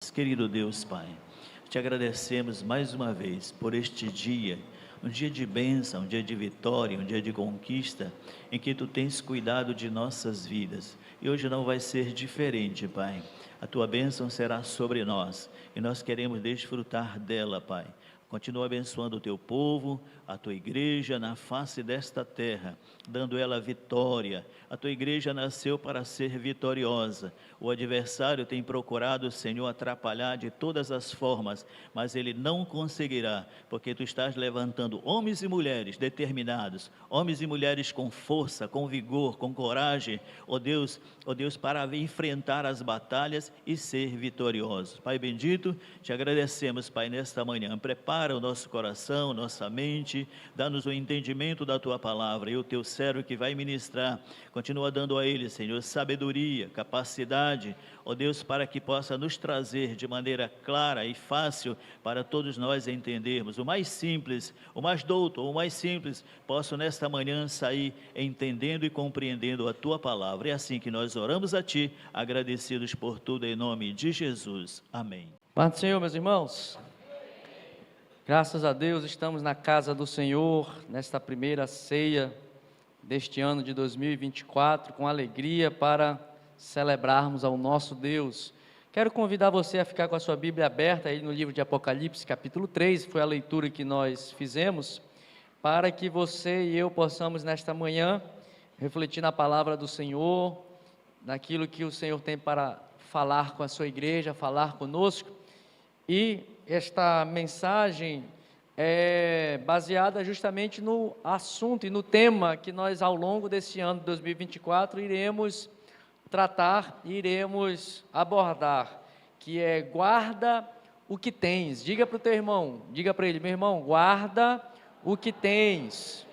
Querido Deus Pai, te agradecemos mais uma vez por este dia, um dia de bênção, um dia de vitória, um dia de conquista, em que Tu tens cuidado de nossas vidas. E hoje não vai ser diferente, Pai. A Tua bênção será sobre nós e nós queremos desfrutar dela, Pai. Continua abençoando o Teu povo, a Tua igreja na face desta terra, dando ela vitória. A Tua igreja nasceu para ser vitoriosa. O adversário tem procurado, Senhor, atrapalhar de todas as formas, mas ele não conseguirá, porque Tu estás levantando homens e mulheres determinados, homens e mulheres com força, com vigor, com coragem, ó Deus, para enfrentar as batalhas e ser vitoriosos. Pai bendito, te agradecemos, Pai, nesta manhã. Prepara o nosso coração, nossa mente, dá-nos o entendimento da Tua palavra, e o Teu servo que vai ministrar, continua dando a ele, Senhor, sabedoria, capacidade, ó Deus, para que possa nos trazer de maneira clara e fácil para todos nós entendermos. O mais simples, o mais douto, o mais simples, posso nesta manhã sair entendendo e compreendendo a Tua palavra. É assim que nós oramos a Ti, agradecidos por tudo, em nome de Jesus. Amém. Paz do Senhor, meus irmãos. Graças a Deus estamos na casa do Senhor, nesta primeira ceia deste ano de 2024, com alegria para celebrarmos ao nosso Deus. Quero convidar você a ficar com a sua Bíblia aberta aí no livro de Apocalipse, capítulo 3, foi a leitura que nós fizemos, para que você e eu possamos nesta manhã refletir na palavra do Senhor, naquilo que o Senhor tem para falar com a sua igreja, falar conosco. E esta mensagem é baseada justamente no assunto e no tema que nós ao longo desse ano de 2024 iremos tratar, iremos abordar, que é guarda o que tens. Diga para o teu irmão, diga para ele, meu irmão, guarda o que tens.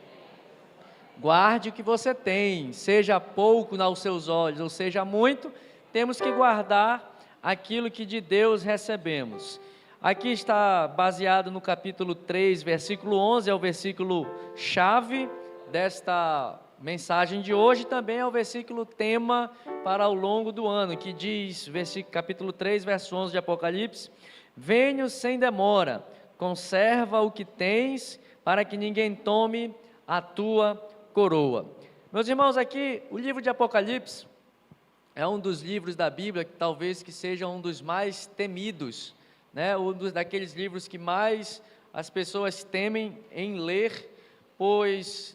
Guarde o que você tem, seja pouco aos seus olhos, ou seja muito, temos que guardar aquilo que de Deus recebemos. Aqui está baseado no capítulo 3, versículo 11, é o versículo chave desta mensagem de hoje, também é o versículo tema para ao longo do ano, que diz, capítulo 3, verso 11 de Apocalipse: venho sem demora, conserva o que tens, para que ninguém tome a tua coroa. Meus irmãos, aqui o livro de Apocalipse é um dos livros da Bíblia que talvez que seja um dos mais temidos, né? Daqueles livros que mais as pessoas temem em ler, pois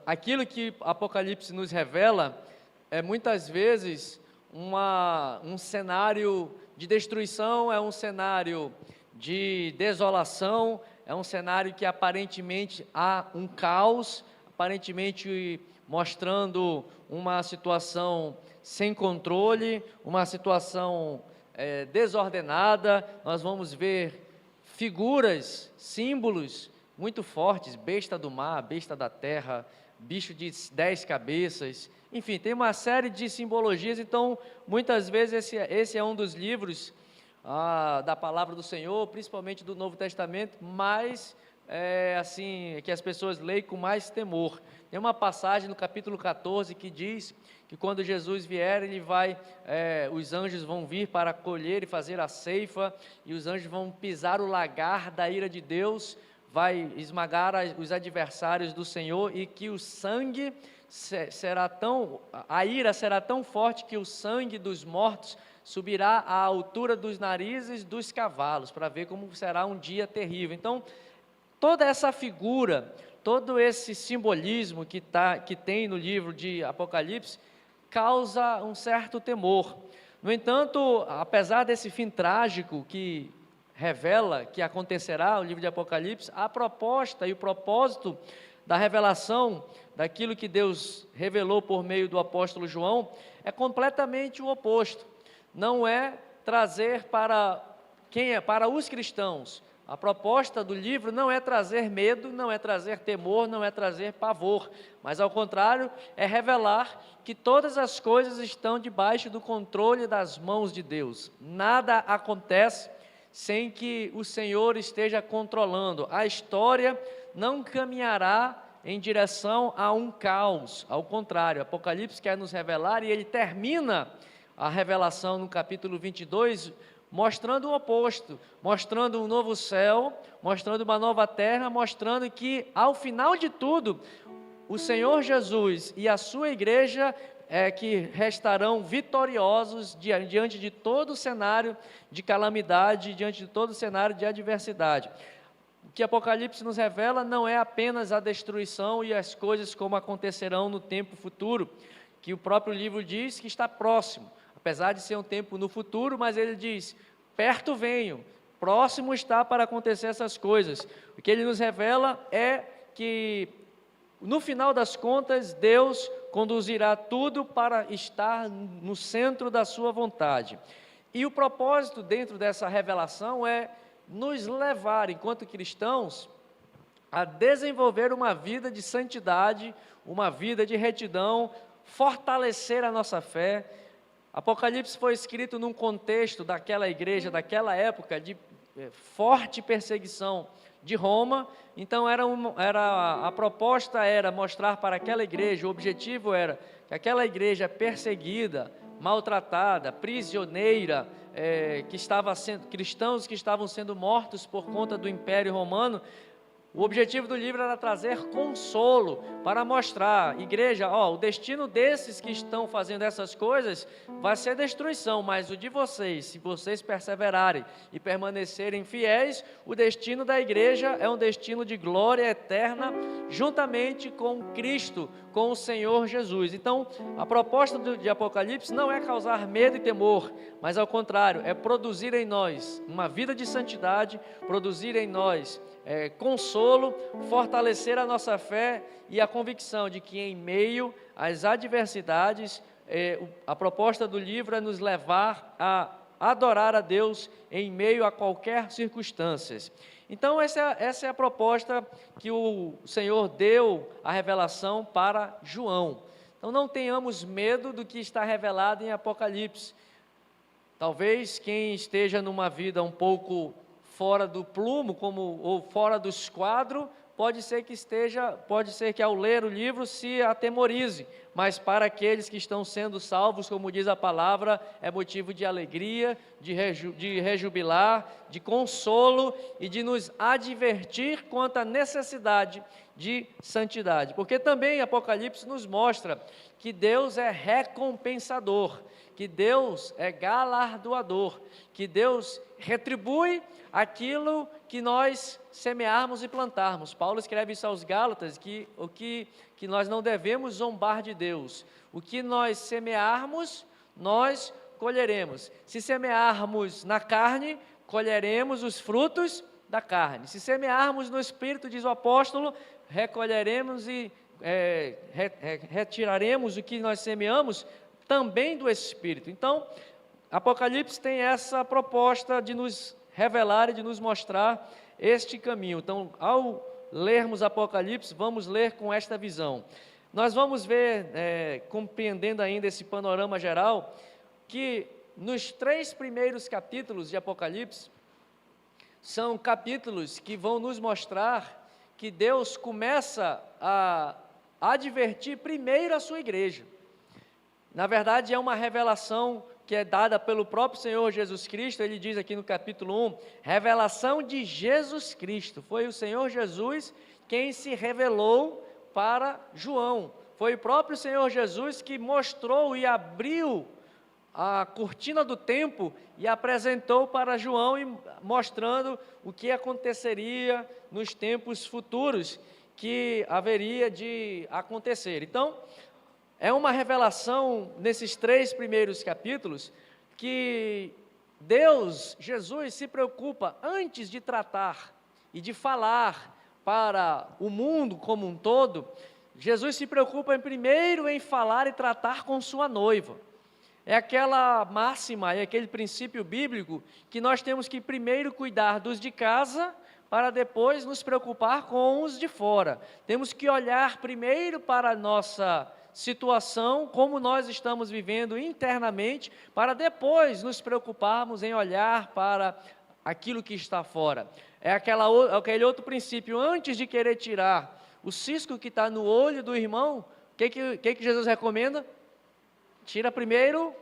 aquilo que Apocalipse nos revela é muitas vezes um cenário de destruição, é um cenário de desolação, é um cenário que aparentemente há um caos, aparentemente mostrando uma situação sem controle, uma situação desordenada. Nós vamos ver figuras, símbolos muito fortes, besta do mar, besta da terra, bicho de 10 cabeças, enfim, tem uma série de simbologias. Então, muitas vezes esse é um dos livros da palavra do Senhor, principalmente do Novo Testamento, mas assim, que as pessoas leem com mais temor. Tem uma passagem no capítulo 14 que diz que quando Jesus vier, os anjos vão vir para colher e fazer a ceifa, e os anjos vão pisar o lagar da ira de Deus, vai esmagar os adversários do Senhor, e que o sangue a ira será tão forte que o sangue dos mortos subirá à altura dos narizes dos cavalos, para ver como será um dia terrível. Então, toda essa figura, todo esse simbolismo que tem no livro de Apocalipse, causa um certo temor. No entanto, apesar desse fim trágico que revela que acontecerá, o livro de Apocalipse, a proposta e o propósito da revelação, daquilo que Deus revelou por meio do apóstolo João, é completamente o oposto. Não é trazer para os cristãos. A proposta do livro não é trazer medo, não é trazer temor, não é trazer pavor, mas ao contrário, é revelar que todas as coisas estão debaixo do controle das mãos de Deus. Nada acontece sem que o Senhor esteja controlando. A história não caminhará em direção a um caos, ao contrário, Apocalipse quer nos revelar, e ele termina a revelação no capítulo 22, mostrando o oposto, mostrando um novo céu, mostrando uma nova terra, mostrando que, ao final de tudo, o Senhor Jesus e a sua igreja que restarão vitoriosos diante de todo o cenário de calamidade, diante de todo o cenário de adversidade. O que Apocalipse nos revela não é apenas a destruição e as coisas como acontecerão no tempo futuro, que o próprio livro diz que está próximo, apesar de ser um tempo no futuro, mas ele diz, perto venho, próximo está para acontecer essas coisas. O que ele nos revela é que, no final das contas, Deus conduzirá tudo para estar no centro da sua vontade. E o propósito dentro dessa revelação é nos levar, enquanto cristãos, a desenvolver uma vida de santidade, uma vida de retidão, fortalecer a nossa fé. Apocalipse foi escrito num contexto daquela igreja, daquela época de forte perseguição de Roma. Então a proposta era mostrar para aquela igreja, o objetivo era que aquela igreja perseguida, maltratada, prisioneira, cristãos que estavam sendo mortos por conta do Império Romano, o objetivo do livro era trazer consolo, para mostrar, igreja, o destino desses que estão fazendo essas coisas vai ser destruição, mas o de vocês, se vocês perseverarem e permanecerem fiéis, o destino da igreja é um destino de glória eterna, juntamente com Cristo, com o Senhor Jesus. Então, a proposta de Apocalipse não é causar medo e temor, mas ao contrário, é produzir em nós uma vida de santidade, produzir em nós consolo, fortalecer a nossa fé e a convicção de que em meio às adversidades, a proposta do livro é nos levar a adorar a Deus em meio a qualquer circunstância. Então essa é a proposta que o Senhor deu a revelação para João. Então não tenhamos medo do que está revelado em Apocalipse. Talvez quem esteja numa vida um pouco fora do plumo, ou fora do esquadro, pode ser que ao ler o livro se atemorize, mas para aqueles que estão sendo salvos, como diz a palavra, é motivo de alegria, de rejubilar, de consolo e de nos advertir quanto à necessidade de santidade, porque também Apocalipse nos mostra que Deus é recompensador, que Deus é galardoador, que Deus retribui aquilo que nós semearmos e plantarmos. Paulo escreve isso aos Gálatas, que nós não devemos zombar de Deus. O que nós semearmos, nós colheremos. Se semearmos na carne, colheremos os frutos da carne. Se semearmos no Espírito, diz o apóstolo, recolheremos e retiraremos o que nós semeamos também do Espírito. Então, Apocalipse tem essa proposta de nos revelar e de nos mostrar este caminho. Então, ao lermos Apocalipse, vamos ler com esta visão. Nós vamos ver, compreendendo ainda esse panorama geral, que nos 3 primeiros capítulos de Apocalipse, são capítulos que vão nos mostrar que Deus começa a advertir primeiro a sua igreja. Na verdade, é uma revelação que é dada pelo próprio Senhor Jesus Cristo. Ele diz aqui no capítulo 1, revelação de Jesus Cristo. Foi o Senhor Jesus quem se revelou para João. Foi o próprio Senhor Jesus que mostrou e abriu a cortina do tempo e apresentou para João, mostrando o que aconteceria nos tempos futuros, que haveria de acontecer. Então, é uma revelação nesses 3 primeiros capítulos, que Deus, Jesus, se preocupa, antes de tratar e de falar para o mundo como um todo, Jesus se preocupa primeiro em falar e tratar com sua noiva. É aquela máxima, é aquele princípio bíblico, que nós temos que primeiro cuidar dos de casa, para depois nos preocupar com os de fora. Temos que olhar primeiro para a nossa situação, como nós estamos vivendo internamente, para depois nos preocuparmos em olhar para aquilo que está fora. É aquele outro princípio, antes de querer tirar o cisco que está no olho do irmão, o que Jesus recomenda? Tira primeiro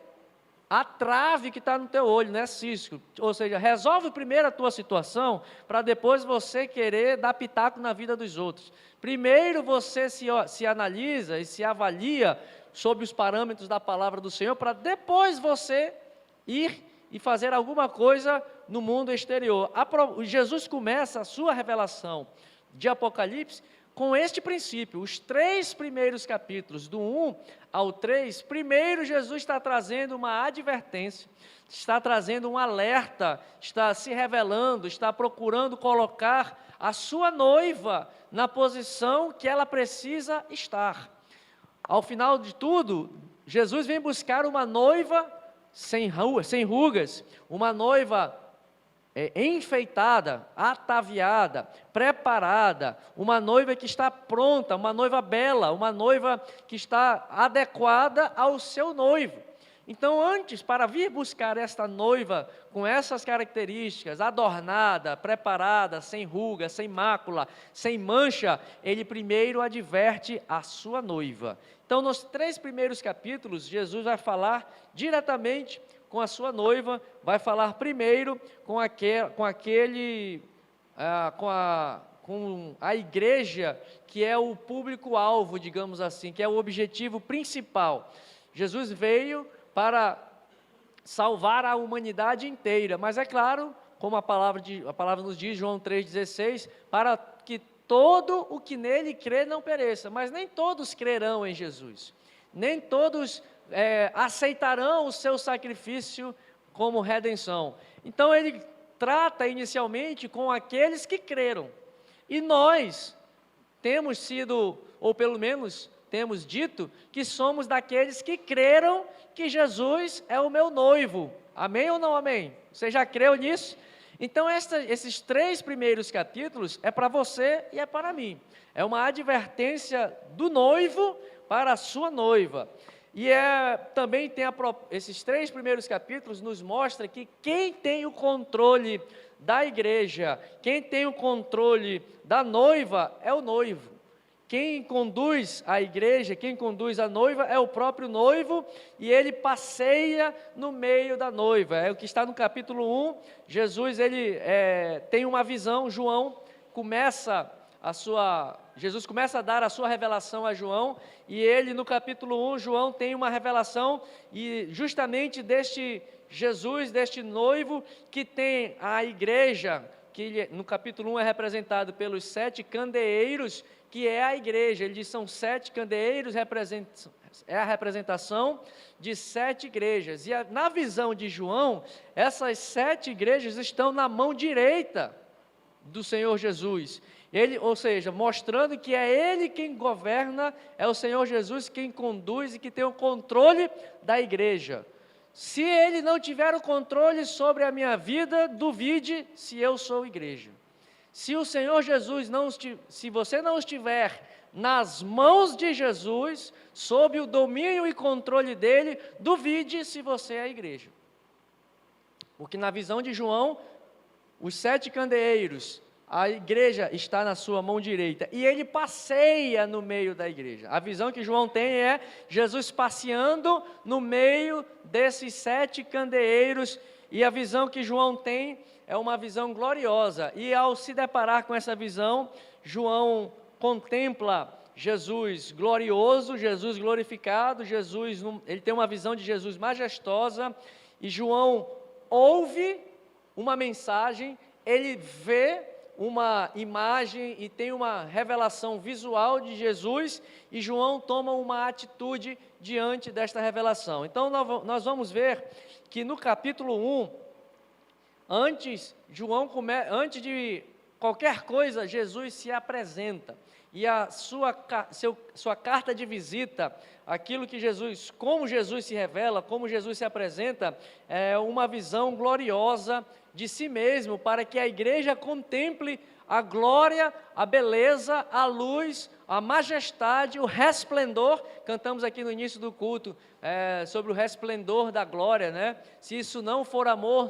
a trave que está no teu olho, não é cisco. Ou seja, resolve primeiro a tua situação, para depois você querer dar pitaco na vida dos outros. Primeiro você se analisa e se avalia sob os parâmetros da palavra do Senhor, para depois você ir e fazer alguma coisa no mundo exterior. Jesus começa a sua revelação de Apocalipse com este princípio. Os 3 primeiros capítulos, do 1 ao 3, primeiro Jesus está trazendo uma advertência, está trazendo um alerta, está se revelando, está procurando colocar a sua noiva na posição que ela precisa estar. Ao final de tudo, Jesus vem buscar uma noiva sem rugas, uma noiva enfeitada, ataviada, preparada, uma noiva que está pronta, uma noiva bela, uma noiva que está adequada ao seu noivo. Então, antes, para vir buscar esta noiva com essas características, adornada, preparada, sem ruga, sem mácula, sem mancha, ele primeiro adverte a sua noiva. Então, nos 3 primeiros capítulos, Jesus vai falar diretamente com a sua noiva, vai falar primeiro com a igreja, que é o público-alvo, digamos assim, que é o objetivo principal. Jesus veio para salvar a humanidade inteira, mas é claro, como a palavra nos diz, João 3,16, para que todo o que nele crê não pereça, mas nem todos crerão em Jesus, nem todos aceitarão o seu sacrifício como redenção. Então ele trata inicialmente com aqueles que creram, e nós temos sido, ou pelo menos temos dito, que somos daqueles que creram que Jesus é o meu noivo. Amém ou não amém? Você já creu nisso? Então esses 3 primeiros capítulos é para você e é para mim. É uma advertência do noivo para a sua noiva. E também tem esses 3 primeiros capítulos nos mostra que quem tem o controle da igreja, quem tem o controle da noiva é o noivo. Quem conduz a igreja, quem conduz a noiva é o próprio noivo, e ele passeia no meio da noiva. É o que está no capítulo 1, Jesus tem uma visão, Jesus começa a dar a sua revelação a João, e ele no capítulo 1, João tem uma revelação, e justamente deste Jesus, deste noivo, que tem a igreja, que no capítulo 1 é representado pelos 7 candeeiros, que é a igreja. Ele diz, são 7 candeeiros, é a representação de 7 igrejas, e na visão de João, essas 7 igrejas estão na mão direita do Senhor Jesus, ou seja, mostrando que é Ele quem governa, é o Senhor Jesus quem conduz e que tem o controle da igreja. Se Ele não tiver o controle sobre a minha vida, duvide se eu sou igreja. Se o Senhor Jesus se você não estiver nas mãos de Jesus, sob o domínio e controle dele, duvide se você é a igreja. Porque na visão de João, os 7 candeeiros, a igreja está na sua mão direita, e ele passeia no meio da igreja. A visão que João tem é Jesus passeando no meio desses 7 candeeiros, e a visão que João tem é uma visão gloriosa, e ao se deparar com essa visão, João contempla Jesus glorioso, Jesus glorificado, ele tem uma visão de Jesus majestosa, e João ouve uma mensagem, ele vê uma imagem e tem uma revelação visual de Jesus, e João toma uma atitude diante desta revelação. Então nós vamos ver que no capítulo 1, antes de qualquer coisa, Jesus se apresenta, e a sua carta de visita, como Jesus se revela, como Jesus se apresenta, é uma visão gloriosa de si mesmo, para que a igreja contemple a glória, a beleza, a luz, a majestade, o resplendor. Cantamos aqui no início do culto sobre o resplendor da glória, né? Se isso não for amor,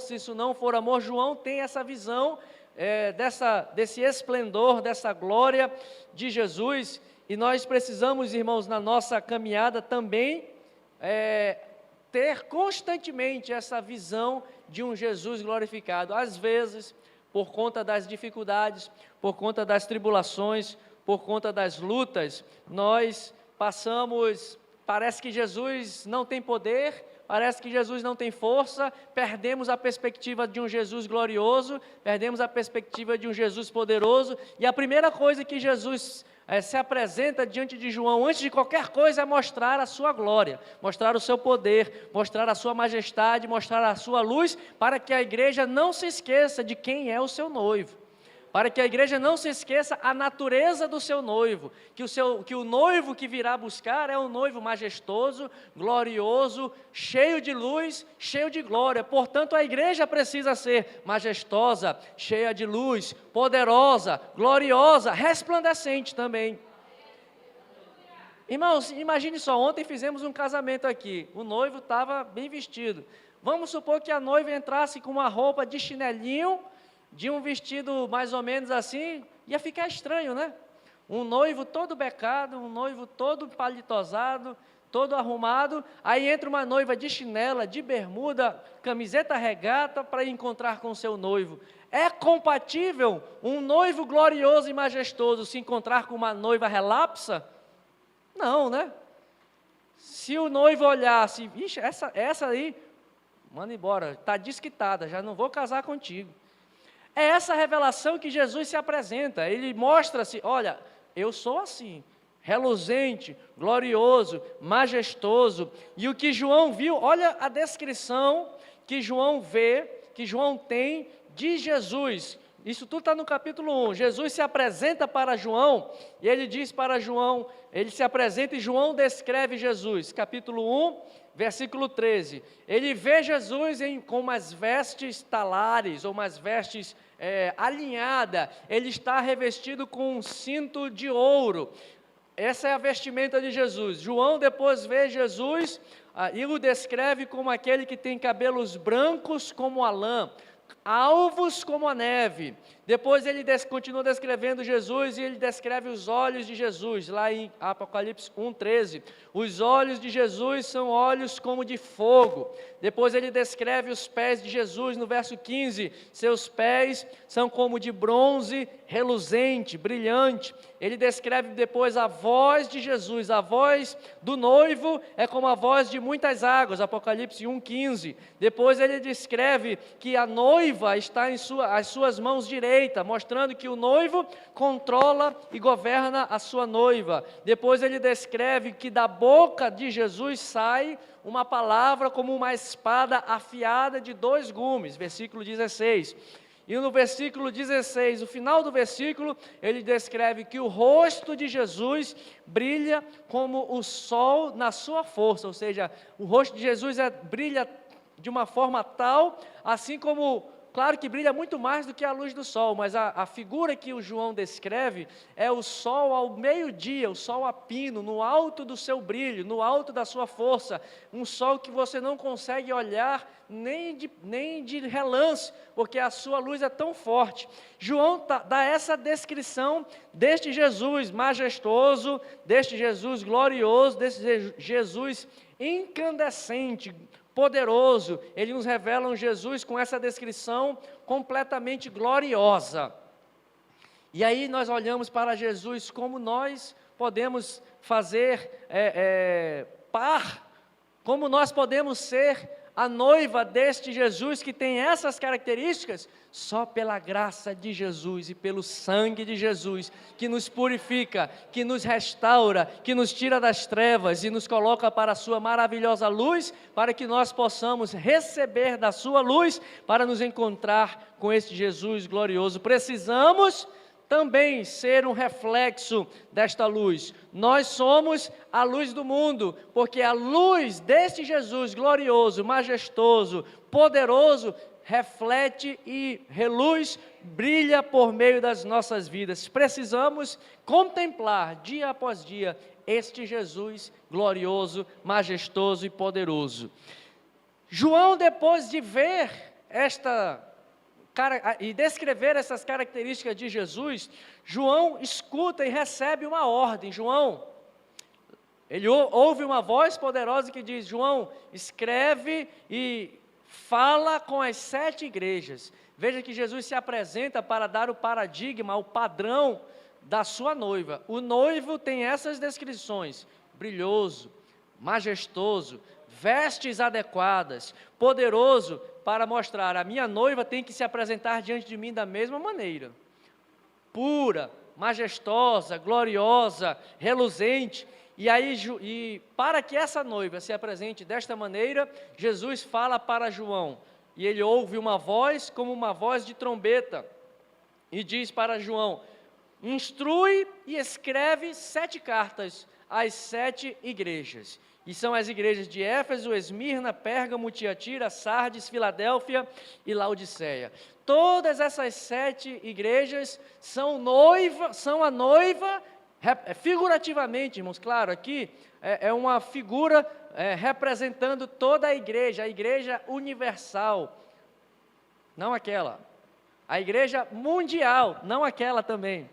João tem essa visão desse esplendor, dessa glória de Jesus, e nós precisamos, irmãos, na nossa caminhada também ter constantemente essa visão de um Jesus glorificado. Às vezes, por conta das dificuldades, por conta das tribulações, por conta das lutas, nós passamos, parece que Jesus não tem poder, parece que Jesus não tem força, perdemos a perspectiva de um Jesus glorioso, perdemos a perspectiva de um Jesus poderoso, e a primeira coisa que Jesus se apresenta diante de João, antes de qualquer coisa, é mostrar a sua glória, mostrar o seu poder, mostrar a sua majestade, mostrar a sua luz, para que a igreja não se esqueça de quem é o seu noivo, para que a igreja não se esqueça a natureza do seu noivo, que o noivo que virá buscar é um noivo majestoso, glorioso, cheio de luz, cheio de glória. Portanto, a igreja precisa ser majestosa, cheia de luz, poderosa, gloriosa, resplandecente também. Irmãos, imagine só, ontem fizemos um casamento aqui, o noivo estava bem vestido. Vamos supor que a noiva entrasse com uma roupa de chinelinho, de um vestido mais ou menos assim, ia ficar estranho, né? Um noivo todo becado, um noivo todo palitosado, todo arrumado, aí entra uma noiva de chinela, de bermuda, camiseta regata, para encontrar com seu noivo. É compatível um noivo glorioso e majestoso se encontrar com uma noiva relapsa? Não, né? Se o noivo olhasse, ixi, essa aí, manda embora, está desquitada, já não vou casar contigo. É essa revelação que Jesus se apresenta, ele mostra-se, olha, eu sou assim, reluzente, glorioso, majestoso, e o que João viu, olha a descrição que João vê, que João tem de Jesus, isso tudo está no capítulo 1, Jesus se apresenta para João, e ele diz para João, ele se apresenta e João descreve Jesus, capítulo 1, versículo 13, ele vê Jesus com umas vestes talares, ou umas vestes alinhada, ele está revestido com um cinto de ouro, essa é a vestimenta de Jesus. João depois vê Jesus e o descreve como aquele que tem cabelos brancos como a lã, alvos como a neve. Depois ele continua descrevendo Jesus e ele descreve os olhos de Jesus, lá em Apocalipse 1,13. Os olhos de Jesus são olhos como de fogo. Depois ele descreve os pés de Jesus no verso 15. Seus pés são como de bronze, reluzente, brilhante. Ele descreve depois a voz de Jesus. A voz do noivo é como a voz de muitas águas, Apocalipse 1,15. Depois ele descreve que a noiva está em as suas mãos direitas, mostrando que o noivo controla e governa a sua noiva. Depois ele descreve que da boca de Jesus sai uma palavra como uma espada afiada de 2 gumes, versículo 16. E no versículo 16, no final do versículo, ele descreve que o rosto de Jesus brilha como o sol na sua força, ou seja, o rosto de Jesus brilha de uma forma tal, assim como, claro que brilha muito mais do que a luz do sol, mas a figura que o João descreve é o sol ao meio-dia, o sol a pino, no alto do seu brilho, no alto da sua força, um sol que você não consegue olhar nem de relance, porque a sua luz é tão forte. João dá essa descrição deste Jesus majestoso, deste Jesus glorioso, deste Jesus incandescente, poderoso. Ele nos revela um Jesus com essa descrição completamente gloriosa. E aí nós olhamos para Jesus, como nós podemos fazer como nós podemos ser a noiva deste Jesus que tem essas características, só pela graça de Jesus e pelo sangue de Jesus, que nos purifica, que nos restaura, que nos tira das trevas e nos coloca para a sua maravilhosa luz, para que nós possamos receber da sua luz, para nos encontrar com este Jesus glorioso. Precisamos também ser um reflexo desta luz. Nós somos a luz do mundo, porque a luz deste Jesus glorioso, majestoso, poderoso, reflete e reluz, brilha por meio das nossas vidas. Precisamos contemplar dia após dia este Jesus glorioso, majestoso e poderoso. João, depois de ver e descrever essas características de Jesus, João escuta e recebe uma ordem. João, Ele ouve uma voz poderosa que diz: João, escreve e fala com as 7 igrejas. Veja que Jesus se apresenta para dar o paradigma, o padrão da sua noiva. O noivo tem essas descrições: brilhoso, majestoso, vestes adequadas, poderoso, para mostrar: a minha noiva tem que se apresentar diante de mim da mesma maneira, pura, majestosa, gloriosa, reluzente. E para que essa noiva se apresente desta maneira, Jesus fala para João, e ele ouve uma voz como uma voz de trombeta, e diz para João: instrui e escreve 7 cartas às 7 igrejas. E são as igrejas de Éfeso, Esmirna, Pérgamo, Tiatira, Sardes, Filadélfia e Laodiceia. Todas essas 7 igrejas são a noiva, figurativamente, irmãos, claro, aqui é uma figura representando toda a igreja universal, não aquela, a igreja mundial, não aquela também,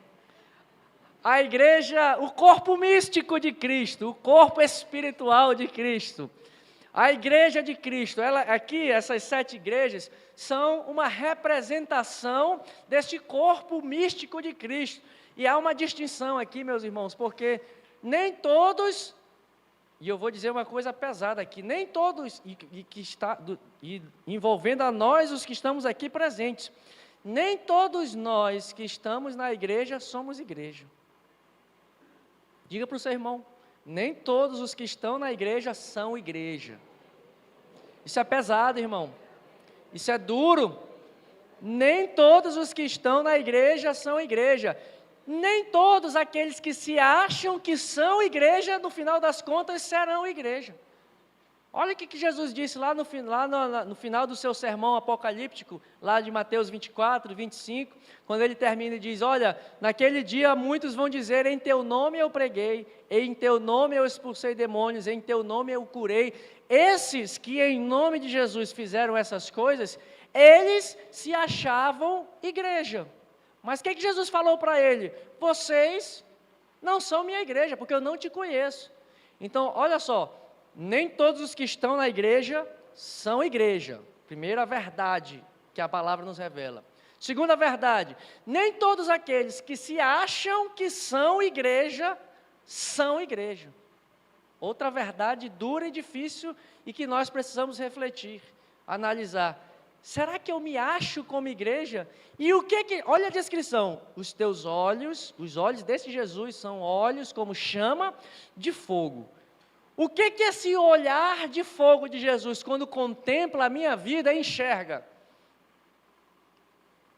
a igreja, o corpo místico de Cristo, o corpo espiritual de Cristo, a igreja de Cristo. Aqui, essas 7 igrejas são uma representação deste corpo místico de Cristo. E há uma distinção aqui, meus irmãos, porque nem todos, e eu vou dizer uma coisa pesada aqui, nem todos, envolvendo a nós, os que estamos aqui presentes, nem todos nós que estamos na igreja somos igreja. Diga para o seu irmão: nem todos os que estão na igreja são igreja. Isso é pesado, irmão. Isso é duro. Nem todos os que estão na igreja são igreja. Nem todos aqueles que se acham que são igreja, no final das contas, serão igreja. Olha o que Jesus disse lá no final do seu sermão apocalíptico, lá de Mateus 24, 25, quando ele termina e diz: olha, naquele dia muitos vão dizer: em teu nome eu preguei, em teu nome eu expulsei demônios, em teu nome eu curei. Esses que em nome de Jesus fizeram essas coisas, eles se achavam igreja. Mas o que Jesus falou para ele? Vocês não são minha igreja, porque eu não te conheço. Então, olha só, nem todos os que estão na igreja são igreja. Primeira verdade que a palavra nos revela. Segunda verdade, nem todos aqueles que se acham que são igreja, são igreja. Outra verdade dura e difícil e que nós precisamos refletir, analisar. Será que eu me acho como igreja? E olha a descrição: os teus olhos, os olhos desse Jesus são olhos como chama de fogo. O que esse olhar de fogo de Jesus, quando contempla a minha vida, enxerga?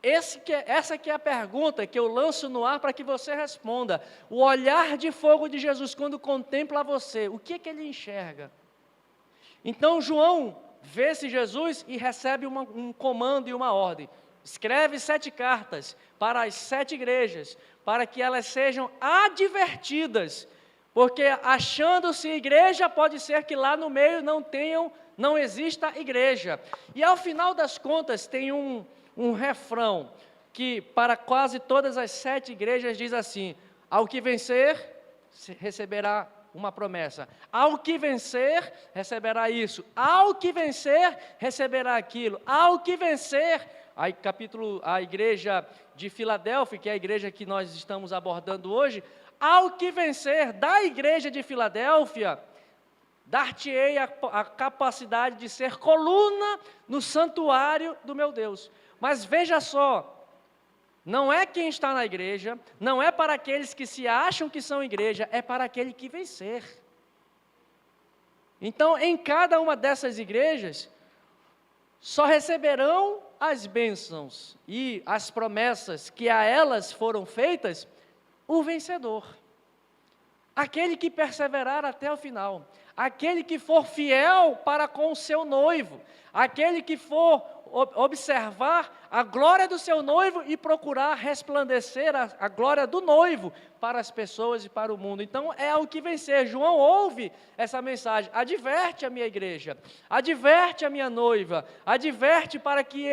Essa que é a pergunta que eu lanço no ar para que você responda. O olhar de fogo de Jesus, quando contempla você, o que ele enxerga? Então João vê esse Jesus e recebe um comando e uma ordem: escreve 7 cartas para as 7 igrejas, para que elas sejam advertidas, porque achando-se igreja, pode ser que lá no meio não exista igreja. E ao final das contas tem um refrão, que para quase todas as 7 igrejas diz assim: ao que vencer, receberá uma promessa. Ao que vencer, receberá isso. Ao que vencer, receberá aquilo. Ao que vencer, a igreja de Filadélfia, que é a igreja que nós estamos abordando hoje, ao que vencer da igreja de Filadélfia, dar-te-ei a capacidade de ser coluna no santuário do meu Deus. Mas veja só, não é quem está na igreja, não é para aqueles que se acham que são igreja, é para aquele que vencer. Então, em cada uma dessas igrejas, só receberão as bênçãos e as promessas que a elas foram feitas o vencedor. Aquele que perseverar até o final, aquele que for fiel para com o seu noivo, aquele que for observar a glória do seu noivo e procurar resplandecer a glória do noivo para as pessoas e para o mundo. Então é o que vencer. João ouve essa mensagem: adverte a minha igreja, adverte a minha noiva, adverte para que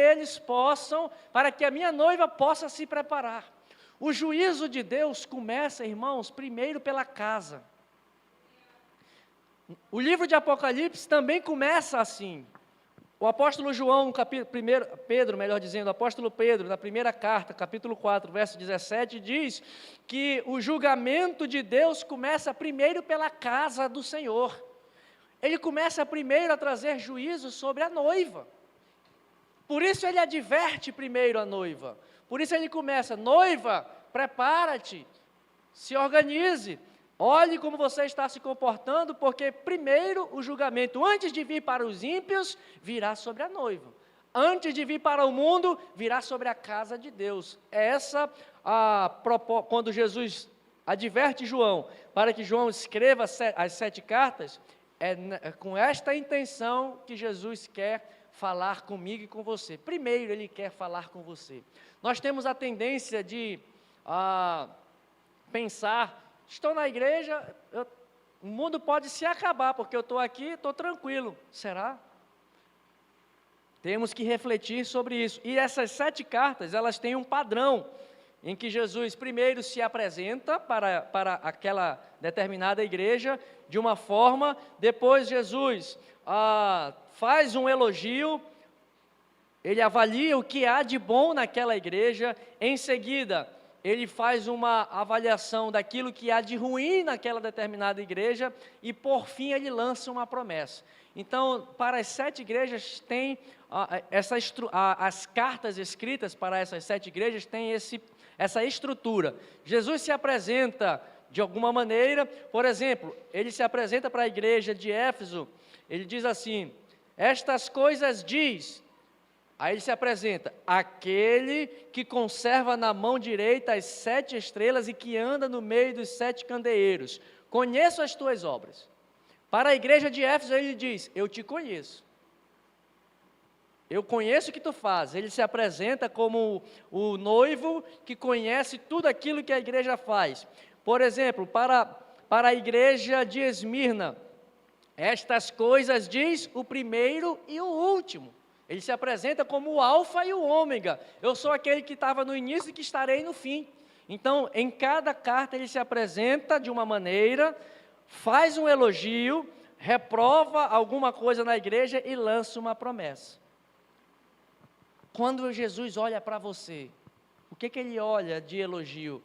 para que a minha noiva possa se preparar. O juízo de Deus começa, irmãos, primeiro pela casa. O livro de Apocalipse também começa assim. O apóstolo João, o apóstolo Pedro, na primeira carta, capítulo 4, verso 17, diz que o julgamento de Deus começa primeiro pela casa do Senhor. Ele começa primeiro a trazer juízo sobre a noiva. Por isso ele adverte primeiro a noiva. Por isso ele começa: noiva, prepara-te, se organize, olhe como você está se comportando, porque primeiro o julgamento, antes de vir para os ímpios, virá sobre a noiva. Antes de vir para o mundo, virá sobre a casa de Deus. É essa quando Jesus adverte João, para que João escreva as 7 cartas, é com esta intenção que Jesus quer falar comigo e com você. Primeiro ele quer falar com você. Nós temos a tendência de pensar: estou na igreja, o mundo pode se acabar, porque eu estou aqui, estou tranquilo. Será? Temos que refletir sobre isso. E essas 7 cartas, elas têm um padrão, em que Jesus primeiro se apresenta para aquela determinada igreja de uma forma, depois Jesus faz um elogio, ele avalia o que há de bom naquela igreja, em seguida ele faz uma avaliação daquilo que há de ruim naquela determinada igreja, e por fim ele lança uma promessa. Então, para as 7 igrejas tem as cartas escritas para essas 7 igrejas têm essa estrutura. Jesus se apresenta de alguma maneira, por exemplo, ele se apresenta para a igreja de Éfeso, ele diz assim: estas coisas diz. Aí ele se apresenta: aquele que conserva na mão direita as 7 estrelas e que anda no meio dos 7 candeeiros. Conheço as tuas obras. Para a igreja de Éfeso ele diz: eu te conheço. Eu conheço o que tu fazes. Ele se apresenta como o noivo que conhece tudo aquilo que a igreja faz. Por exemplo, para a igreja de Esmirna, estas coisas diz o primeiro e o último. Ele se apresenta como o alfa e o ômega. Eu sou aquele que estava no início e que estarei no fim. Então, em cada carta ele se apresenta de uma maneira, faz um elogio, reprova alguma coisa na igreja e lança uma promessa. Quando Jesus olha para você, o que ele olha de elogio?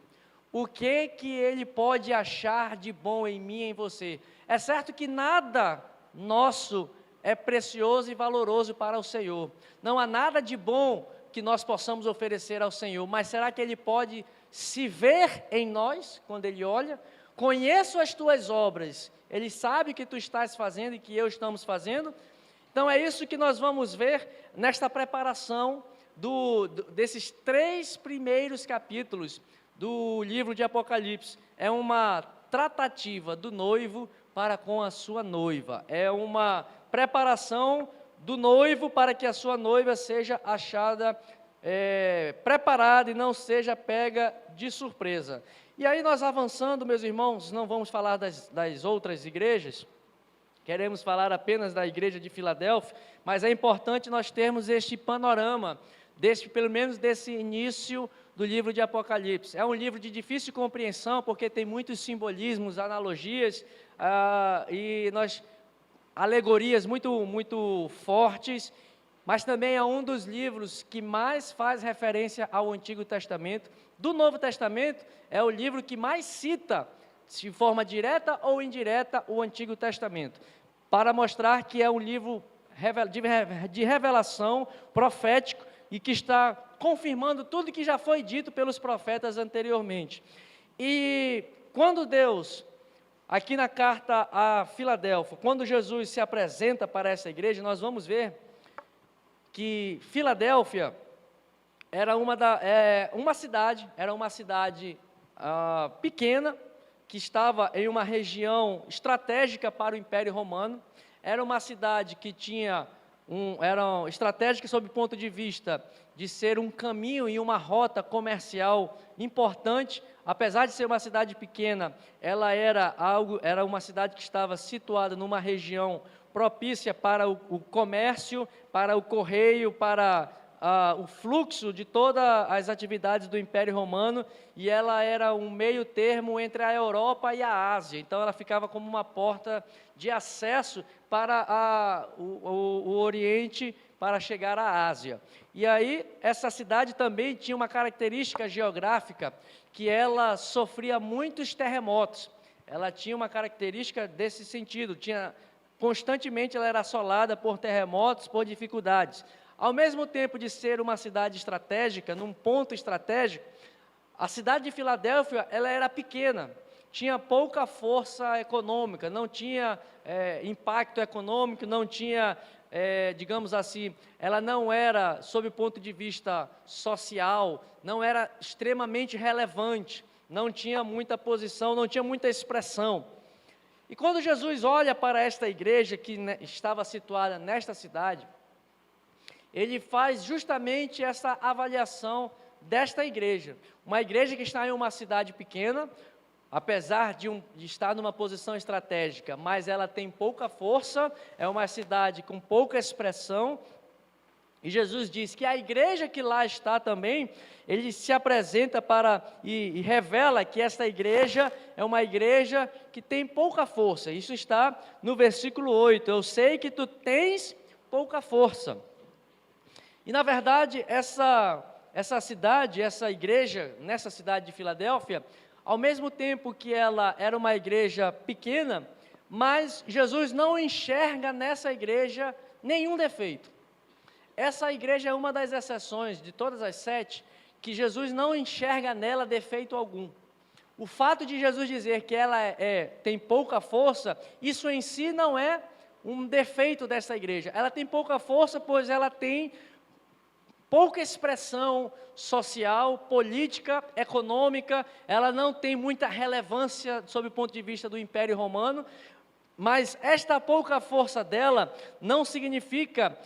O que ele pode achar de bom em mim e em você? É certo que nada nosso é precioso e valoroso para o Senhor. Não há nada de bom que nós possamos oferecer ao Senhor, mas será que Ele pode se ver em nós quando Ele olha? Conheço as tuas obras, Ele sabe o que tu estás fazendo e que eu estamos fazendo. Então é isso que nós vamos ver nesta preparação desses 3 primeiros capítulos do livro de Apocalipse. É uma tratativa do noivo para com a sua noiva, é uma preparação do noivo para que a sua noiva seja achada preparada e não seja pega de surpresa. E aí nós avançando, meus irmãos, não vamos falar das outras igrejas, queremos falar apenas da igreja de Filadélfia, mas é importante nós termos este panorama, pelo menos desse início do livro de Apocalipse. É um livro de difícil compreensão, porque tem muitos simbolismos, analogias, alegorias muito fortes, mas também é um dos livros que mais faz referência ao Antigo Testamento. Do Novo Testamento, é o livro que mais cita, de forma direta ou indireta, o Antigo Testamento, para mostrar que é um livro de revelação profético e que está confirmando tudo que já foi dito pelos profetas anteriormente. E quando Deus, aqui na carta a Filadélfia, quando Jesus se apresenta para essa igreja, nós vamos ver que Filadélfia era uma cidade pequena, que estava em uma região estratégica para o Império Romano. Era uma cidade que era estratégica sob o ponto de vista de ser um caminho e uma rota comercial importante. Apesar de ser uma cidade pequena, ela era uma cidade que estava situada numa região propícia para o comércio, para o correio, para o fluxo de todas as atividades do Império Romano, e ela era um meio termo entre a Europa e a Ásia. Então ela ficava como uma porta de acesso para o Oriente, para chegar à Ásia. E aí essa cidade também tinha uma característica geográfica, que ela sofria muitos terremotos. Ela tinha uma característica desse sentido, constantemente ela era assolada por terremotos, por dificuldades. Ao mesmo tempo de ser uma cidade estratégica, num ponto estratégico, a cidade de Filadélfia, ela era pequena, tinha pouca força econômica, não tinha impacto econômico, não tinha, digamos assim, ela não era, sob o ponto de vista social, não era extremamente relevante, não tinha muita posição, não tinha muita expressão. E quando Jesus olha para esta igreja que estava situada nesta cidade, ele faz justamente essa avaliação desta igreja. Uma igreja que está em uma cidade pequena, apesar de estar numa posição estratégica, mas ela tem pouca força, é uma cidade com pouca expressão. E Jesus diz que a igreja que lá está também, ele se apresenta e revela que esta igreja é uma igreja que tem pouca força. Isso está no versículo 8. Eu sei que tu tens pouca força. E na verdade, essa cidade, essa igreja, nessa cidade de Filadélfia, ao mesmo tempo que ela era uma igreja pequena, mas Jesus não enxerga nessa igreja nenhum defeito. Essa igreja é uma das exceções, de todas as 7, que Jesus não enxerga nela defeito algum. O fato de Jesus dizer que ela tem pouca força, isso em si não é um defeito dessa igreja. Ela tem pouca força, pois ela tem pouca expressão social, política, econômica, ela não tem muita relevância sob o ponto de vista do Império Romano, mas esta pouca força dela não significa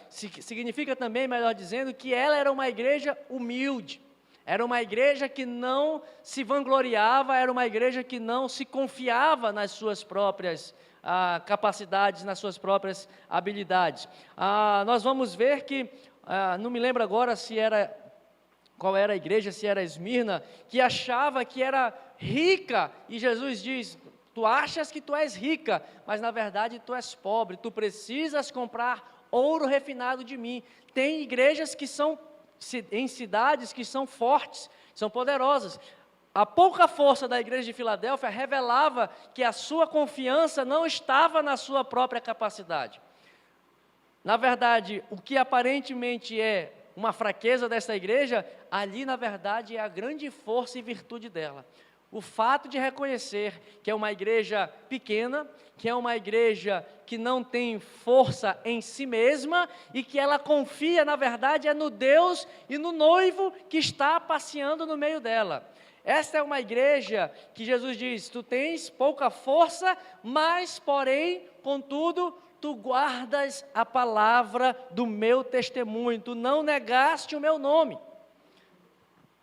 também, melhor dizendo, que ela era uma igreja humilde, era uma igreja que não se vangloriava, era uma igreja que não se confiava nas suas próprias capacidades, nas suas próprias habilidades. Nós vamos ver que, não me lembro agora qual era a igreja, se era Esmirna, que achava que era rica, e Jesus diz: tu achas que tu és rica, mas na verdade tu és pobre, tu precisas comprar ouro refinado de mim. Tem igrejas que são, em cidades que são fortes, são poderosas. A pouca força da igreja de Filadélfia revelava que a sua confiança não estava na sua própria capacidade. Na verdade, o que aparentemente é uma fraqueza dessa igreja, ali na verdade é a grande força e virtude dela. O fato de reconhecer que é uma igreja pequena, que é uma igreja que não tem força em si mesma e que ela confia, na verdade, no Deus e no noivo que está passeando no meio dela. Esta é uma igreja que Jesus diz: tu tens pouca força, mas, porém, contudo, tu guardas a palavra do meu testemunho, tu não negaste o meu nome.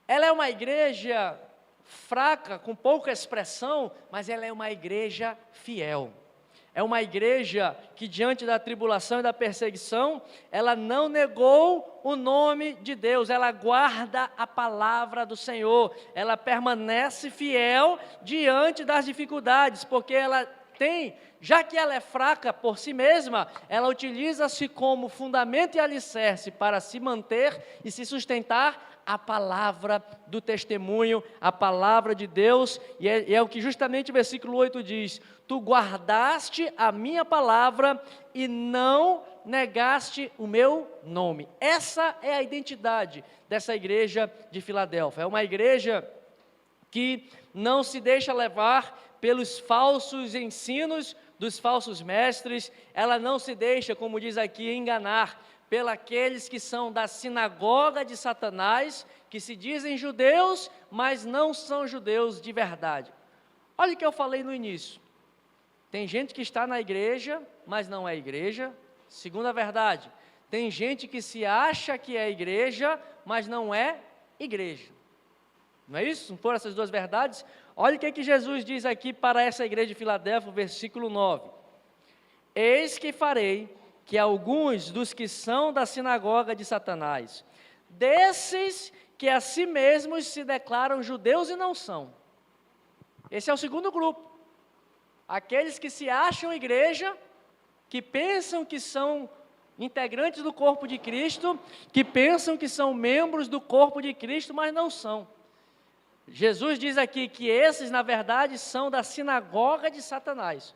Ela é uma igreja fraca, com pouca expressão, mas ela é uma igreja fiel. É uma igreja que, diante da tribulação e da perseguição, ela não negou o nome de Deus, ela guarda a palavra do Senhor, ela permanece fiel diante das dificuldades, porque ela tem, já que ela é fraca por si mesma, ela utiliza-se como fundamento e alicerce para se manter e se sustentar a palavra do testemunho, a palavra de Deus, e é o que justamente o versículo 8 diz: tu guardaste a minha palavra e não negaste o meu nome. Essa é a identidade dessa igreja de Filadélfia. É uma igreja que não se deixa levar pelos falsos ensinos dos falsos mestres, ela não se deixa, como diz aqui, enganar pelos que são da sinagoga de Satanás, que se dizem judeus, mas não são judeus de verdade. Olha o que eu falei no início. Tem gente que está na igreja, mas não é igreja. Segunda verdade, tem gente que se acha que é igreja, mas não é igreja. Não é isso? Não foram essas duas verdades? Olha o que Jesus diz aqui para essa igreja de Filadélfia, versículo 9. Eis que farei que alguns dos que são da sinagoga de Satanás desses que a si mesmos se declaram judeus e não são. Esse é o segundo grupo. Aqueles que se acham igreja, que pensam que são integrantes do corpo de Cristo, que pensam que são membros do corpo de Cristo, mas não são. Jesus diz aqui que esses, na verdade, são da sinagoga de Satanás.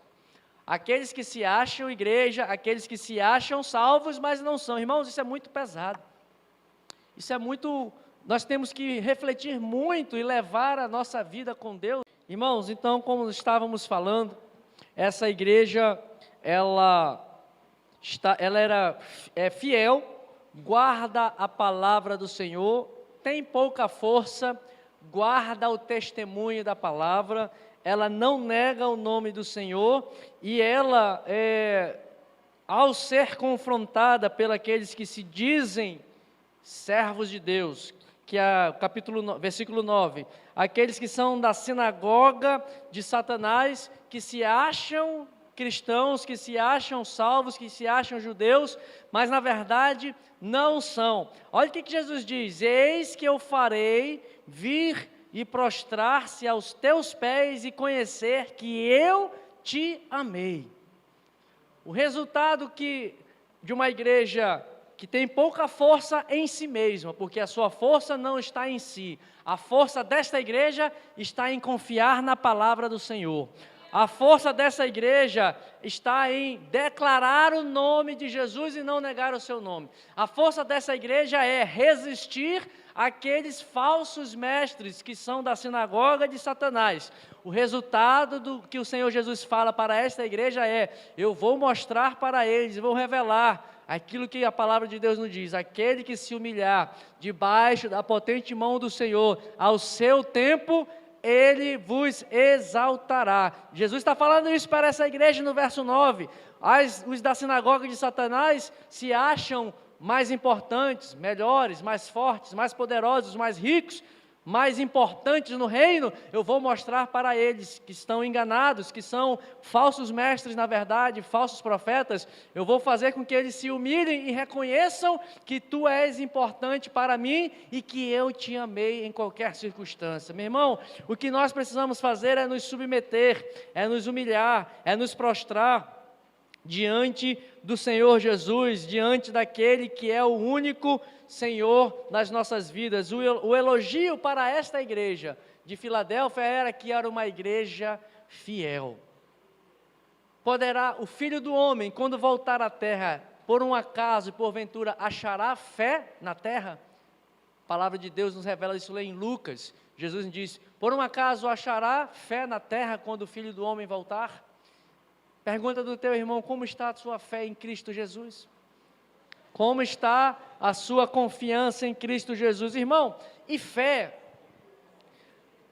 Aqueles que se acham igreja, aqueles que se acham salvos, mas não são. Irmãos, isso é muito pesado. Isso é muito... Nós temos que refletir muito e levar a nossa vida com Deus. Irmãos, então, como estávamos falando, essa igreja, ela é fiel, guarda a palavra do Senhor, tem pouca força, guarda o testemunho da palavra, ela não nega o nome do Senhor, e ela, ao ser confrontada pelos aqueles que se dizem servos de Deus, que é versículo 9, aqueles que são da sinagoga de Satanás, que se acham cristãos, que se acham salvos, que se acham judeus, mas na verdade não são. Olha o que Jesus diz: eis que eu farei vir e prostrar-se aos teus pés e conhecer que eu te amei. O resultado de uma igreja que tem pouca força em si mesma, porque a sua força não está em si. A força desta igreja está em confiar na palavra do Senhor. A força dessa igreja está em declarar o nome de Jesus e não negar o seu nome. A força dessa igreja é resistir àqueles falsos mestres que são da sinagoga de Satanás. O resultado do que o Senhor Jesus fala para esta igreja é: eu vou mostrar para eles, vou revelar aquilo que a palavra de Deus nos diz: aquele que se humilhar debaixo da potente mão do Senhor, ao seu tempo, Ele vos exaltará. Jesus está falando isso para essa igreja no verso 9. Os da sinagoga de Satanás se acham mais importantes, melhores, mais fortes, mais poderosos, mais ricos, mais importantes no reino. Eu vou mostrar para eles que estão enganados, que são falsos mestres, na verdade, falsos profetas. Eu vou fazer com que eles se humilhem e reconheçam que tu és importante para mim e que eu te amei em qualquer circunstância. Meu irmão, o que nós precisamos fazer é nos submeter, é nos humilhar, é nos prostrar diante do Senhor Jesus, diante daquele que é o único Senhor das nossas vidas. O elogio para esta igreja de Filadélfia era que era uma igreja fiel. Poderá o Filho do Homem, quando voltar à terra, por um acaso e porventura achará fé na terra? A palavra de Deus nos revela isso lá em Lucas. Jesus diz: por um acaso achará fé na terra quando o Filho do Homem voltar? Pergunta do teu irmão: como está a sua fé em Cristo Jesus? Como está a sua confiança em Cristo Jesus? Irmão, e fé?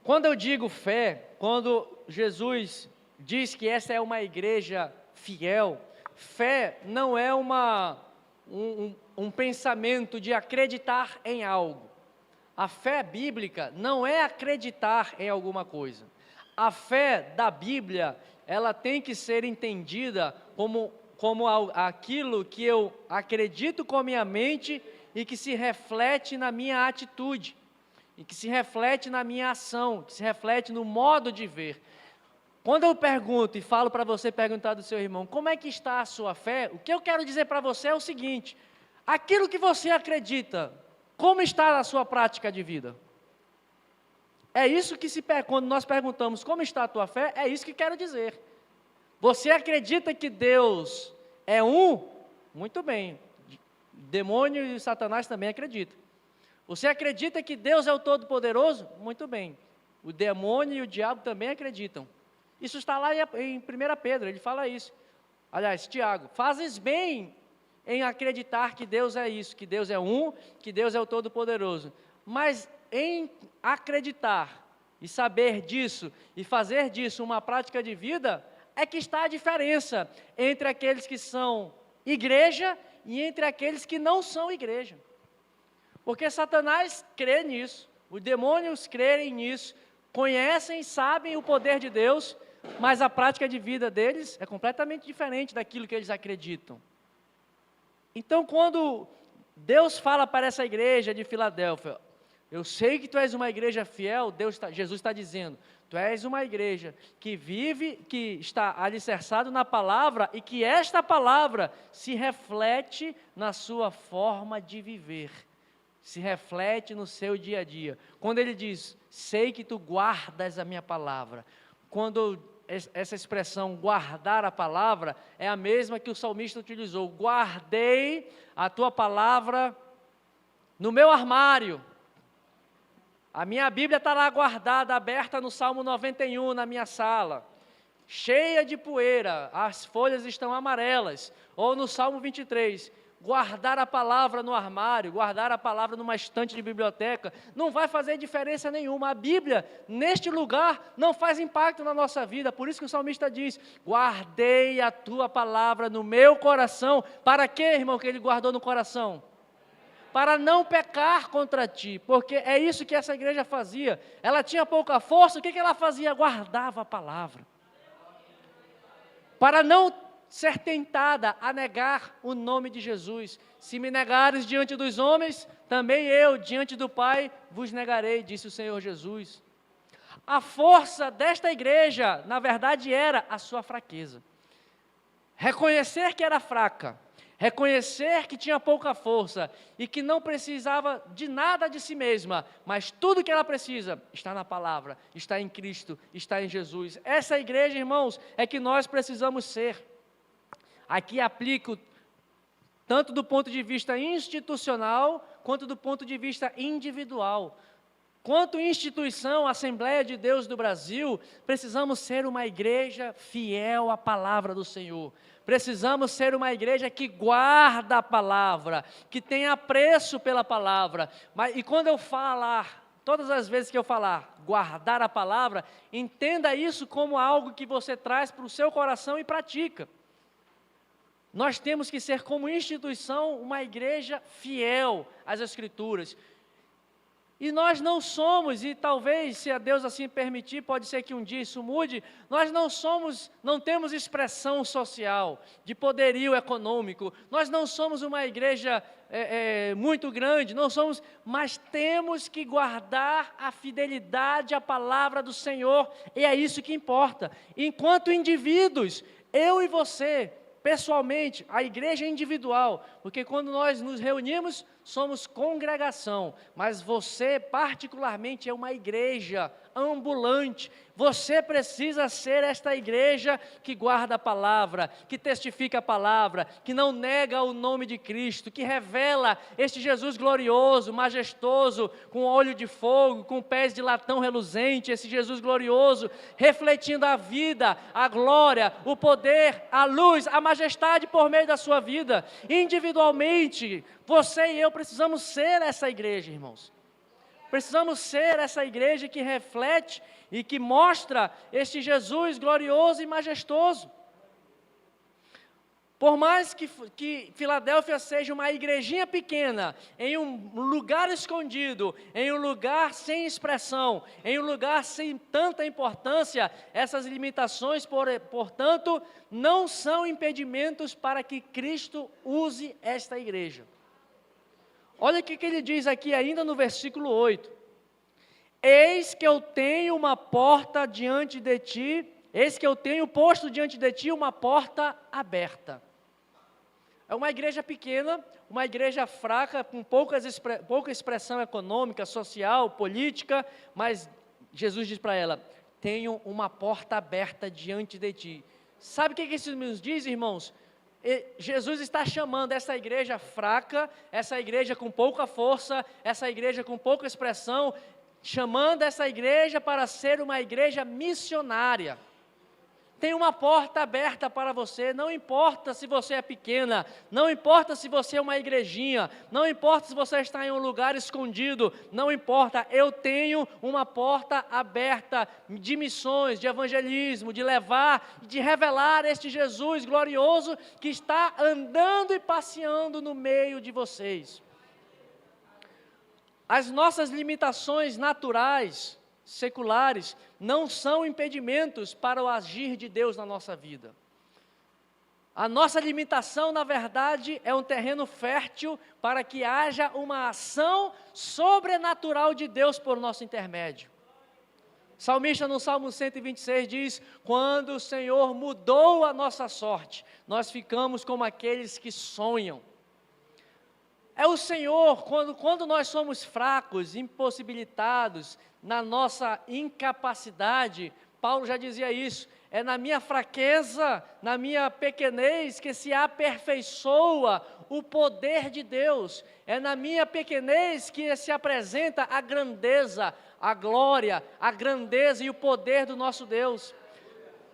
Quando eu digo fé, quando Jesus diz que essa é uma igreja fiel, fé não é um pensamento de acreditar em algo. A fé bíblica não é acreditar em alguma coisa. A fé da Bíblia, ela tem que ser entendida como aquilo que eu acredito com a minha mente e que se reflete na minha atitude, e que se reflete na minha ação, que se reflete no modo de ver. Quando eu pergunto e falo para você perguntar do seu irmão, como é que está a sua fé? O que eu quero dizer para você é o seguinte: aquilo que você acredita, como está na sua prática de vida? É isso que quando nós perguntamos como está a tua fé, é isso que quero dizer. Você acredita que Deus é um? Muito bem. Demônio e Satanás também acreditam. Você acredita que Deus é o Todo-Poderoso? Muito bem. O demônio e o diabo também acreditam. Isso está lá em 1 Pedro, ele fala isso. Aliás, Tiago: fazes bem em acreditar que Deus é isso, que Deus é um, que Deus é o Todo-Poderoso. Mas em acreditar e saber disso e fazer disso uma prática de vida, é que está a diferença entre aqueles que são igreja e entre aqueles que não são igreja. Porque Satanás crê nisso, os demônios creem nisso, conhecem, sabem o poder de Deus, mas a prática de vida deles é completamente diferente daquilo que eles acreditam. Então, quando Deus fala para essa igreja de Filadélfia: eu sei que tu és uma igreja fiel. Jesus está dizendo: tu és uma igreja que vive, que está alicerçado na palavra, e que esta palavra se reflete na sua forma de viver, se reflete no seu dia a dia. Quando ele diz: sei que tu guardas a minha palavra, quando essa expressão guardar a palavra é a mesma que o salmista utilizou: guardei a tua palavra no meu armário. A minha Bíblia está lá guardada, aberta no Salmo 91, na minha sala, cheia de poeira, as folhas estão amarelas. Ou no Salmo 23, guardar a palavra no armário, guardar a palavra numa estante de biblioteca, não vai fazer diferença nenhuma. A Bíblia, neste lugar, não faz impacto na nossa vida. Por isso que o salmista diz: guardei a tua palavra no meu coração. Para quê, irmão, que ele guardou no coração? Para não pecar contra ti, porque é isso que essa igreja fazia. Ela tinha pouca força, o que ela fazia? Guardava a palavra. Para não ser tentada a negar o nome de Jesus. Se me negares diante dos homens, também eu, diante do Pai, vos negarei, disse o Senhor Jesus. A força desta igreja, na verdade, era a sua fraqueza. Reconhecer que era fraca, reconhecer que tinha pouca força e que não precisava de nada de si mesma, mas tudo que ela precisa está na palavra, está em Cristo, está em Jesus. Essa igreja, irmãos, é que nós precisamos ser. Aqui aplico tanto do ponto de vista institucional, quanto do ponto de vista individual. Quanto instituição, Assembleia de Deus do Brasil, precisamos ser uma igreja fiel à palavra do Senhor. Precisamos ser uma igreja que guarda a palavra, que tem apreço pela palavra. E quando eu falar, todas as vezes que eu falar guardar a palavra, entenda isso como algo que você traz para o seu coração e pratica. Nós temos que ser, como instituição, uma igreja fiel às Escrituras. E nós não somos, e talvez, se a Deus assim permitir, pode ser que um dia isso mude, nós não temos expressão social, de poderio econômico, nós não somos uma igreja muito grande, não somos, mas temos que guardar a fidelidade à palavra do Senhor, e é isso que importa. Enquanto indivíduos, eu e você, pessoalmente, a igreja é individual, porque quando nós nos reunimos, somos congregação, mas você particularmente é uma igreja ambulante. Você precisa ser esta igreja que guarda a palavra, que testifica a palavra, que não nega o nome de Cristo, que revela este Jesus glorioso, majestoso, com olho de fogo, com pés de latão reluzente, esse Jesus glorioso, refletindo a vida, a glória, o poder, a luz, a majestade por meio da sua vida. Individualmente, você e eu precisamos ser essa igreja, irmãos. Precisamos ser essa igreja que reflete e que mostra este Jesus glorioso e majestoso. Por mais que Filadélfia seja uma igrejinha pequena, em um lugar escondido, em um lugar sem expressão, em um lugar sem tanta importância, essas limitações, portanto, não são impedimentos para que Cristo use esta igreja. Olha o que ele diz aqui ainda no versículo 8. Eis que eu tenho uma porta diante de ti, eis que eu tenho posto diante de ti uma porta aberta. É uma igreja pequena, uma igreja fraca, com pouca expressão econômica, social, política, mas Jesus diz para ela: tenho uma porta aberta diante de ti. Sabe o que isso nos diz, irmãos? Jesus está chamando essa igreja fraca, essa igreja com pouca força, essa igreja com pouca expressão, chamando essa igreja para ser uma igreja missionária. Tem uma porta aberta para você, não importa se você é pequena, não importa se você é uma igrejinha, não importa se você está em um lugar escondido, não importa, eu tenho uma porta aberta de missões, de evangelismo, de levar, de revelar este Jesus glorioso que está andando e passeando no meio de vocês. As nossas limitações naturais, seculares, não são impedimentos para o agir de Deus na nossa vida. A nossa limitação, na verdade, é um terreno fértil para que haja uma ação sobrenatural de Deus por nosso intermédio. O salmista no Salmo 126 diz: quando o Senhor mudou a nossa sorte, nós ficamos como aqueles que sonham. É o Senhor, quando nós somos fracos, impossibilitados, na nossa incapacidade, Paulo já dizia isso, é na minha fraqueza, na minha pequenez que se aperfeiçoa o poder de Deus, é na minha pequenez que se apresenta a grandeza, a glória, a grandeza e o poder do nosso Deus.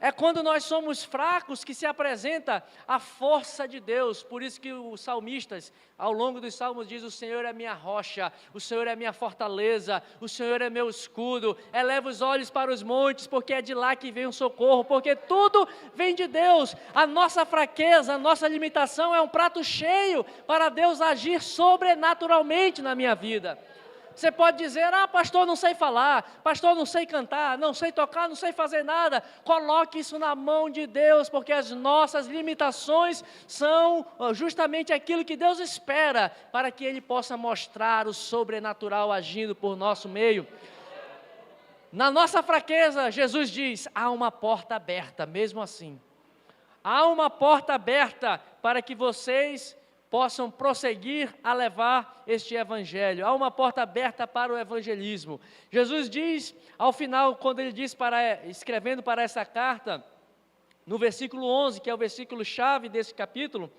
É quando nós somos fracos que se apresenta a força de Deus. Por isso que os salmistas, ao longo dos salmos, diz: o Senhor é minha rocha, o Senhor é minha fortaleza, o Senhor é meu escudo. Eleva os olhos para os montes, porque é de lá que vem o socorro, porque tudo vem de Deus. A nossa fraqueza, a nossa limitação é um prato cheio para Deus agir sobrenaturalmente na minha vida. Você pode dizer: pastor, não sei falar, pastor, não sei cantar, não sei tocar, não sei fazer nada. Coloque isso na mão de Deus, porque as nossas limitações são justamente aquilo que Deus espera, para que Ele possa mostrar o sobrenatural agindo por nosso meio. Na nossa fraqueza, Jesus diz: há uma porta aberta, mesmo assim. Há uma porta aberta para que vocês possam prosseguir a levar este evangelho. Há uma porta aberta para o evangelismo. Jesus diz, ao final, quando ele diz, escrevendo para essa carta, no versículo 11, que é o versículo chave desse capítulo,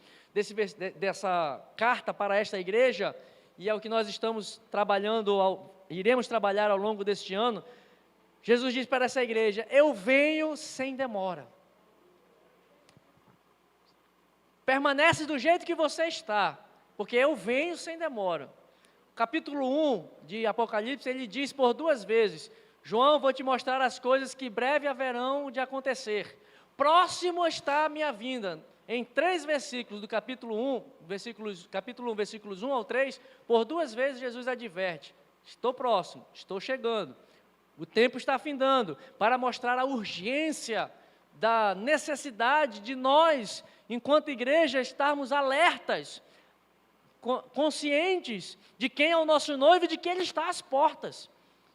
dessa carta para esta igreja, e é o que nós estamos trabalhando, iremos trabalhar ao longo deste ano. Jesus diz para essa igreja: eu venho sem demora. Permanece do jeito que você está, porque eu venho sem demora. Capítulo 1 de Apocalipse, ele diz por 2 vezes: João, vou te mostrar as coisas que breve haverão de acontecer. Próximo está a minha vinda. Em 3 versículos do capítulo 1, versículos 1 ao 3, por 2 vezes Jesus adverte: estou próximo, estou chegando. O tempo está findando, para mostrar a urgência da necessidade de nós, enquanto igreja, estarmos alertas, conscientes de quem é o nosso noivo e de que Ele está às portas.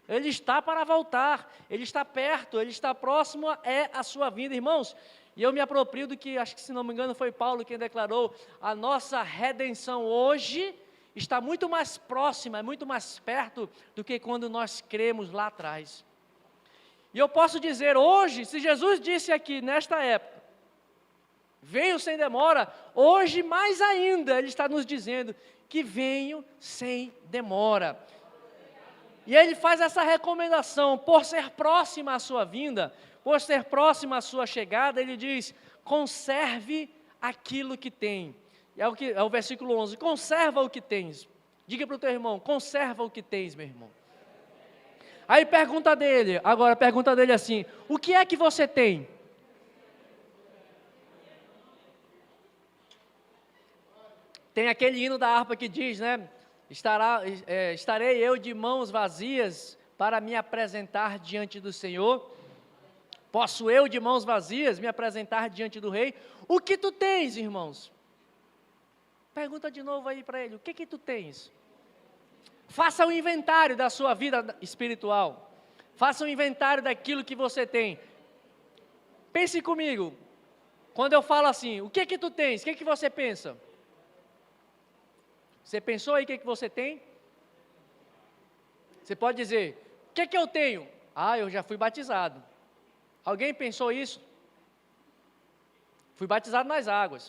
Ele está para voltar, Ele está perto, Ele está próximo, é a sua vinda, irmãos. E eu me aproprio do que, acho que se não me engano foi Paulo quem declarou: a nossa redenção hoje está muito mais próxima, muito mais perto do que quando nós cremos lá atrás. E eu posso dizer hoje, se Jesus disse aqui nesta época: venho sem demora, hoje mais ainda Ele está nos dizendo que venho sem demora. E Ele faz essa recomendação, por ser próxima à sua vinda, por ser próxima à sua chegada, Ele diz: conserve aquilo que tem. E é o versículo 11, conserva o que tens. Diga para o teu irmão: conserva o que tens, meu irmão. Aí pergunta dele assim: o que é que você tem? Tem aquele hino da harpa que diz, né? Estarei eu de mãos vazias para me apresentar diante do Senhor. Posso eu de mãos vazias me apresentar diante do Rei? O que tu tens, irmãos? Pergunta de novo aí para ele: o que tu tens? Faça um inventário da sua vida espiritual. Faça um inventário daquilo que você tem. Pense comigo. Quando eu falo assim: o que tu tens? O que você pensa? Você pensou aí o que você tem? Você pode dizer: o que eu tenho? Eu já fui batizado. Alguém pensou isso? Fui batizado nas águas.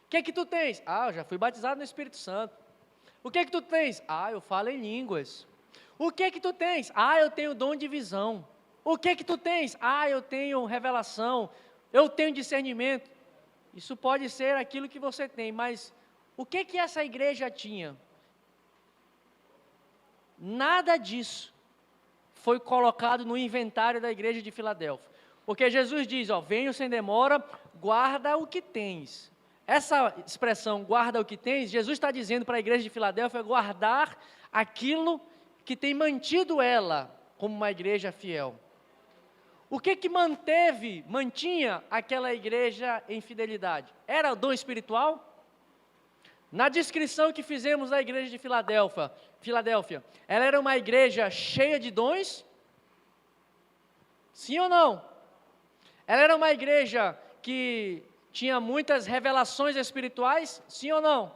O que tu tens? Eu já fui batizado no Espírito Santo. O que tu tens? Eu falo em línguas. O que tu tens? Eu tenho dom de visão. O que tu tens? Eu tenho revelação. Eu tenho discernimento. Isso pode ser aquilo que você tem, mas o que essa igreja tinha? Nada disso foi colocado no inventário da igreja de Filadélfia. Porque Jesus diz: venho sem demora, guarda o que tens. Essa expressão, guarda o que tens, Jesus está dizendo para a igreja de Filadélfia guardar aquilo que tem mantido ela como uma igreja fiel. O que mantinha aquela igreja em fidelidade? Era o dom espiritual? Na descrição que fizemos da igreja de Filadélfia, ela era uma igreja cheia de dons? Sim ou não? Ela era uma igreja que tinha muitas revelações espirituais? Sim ou não?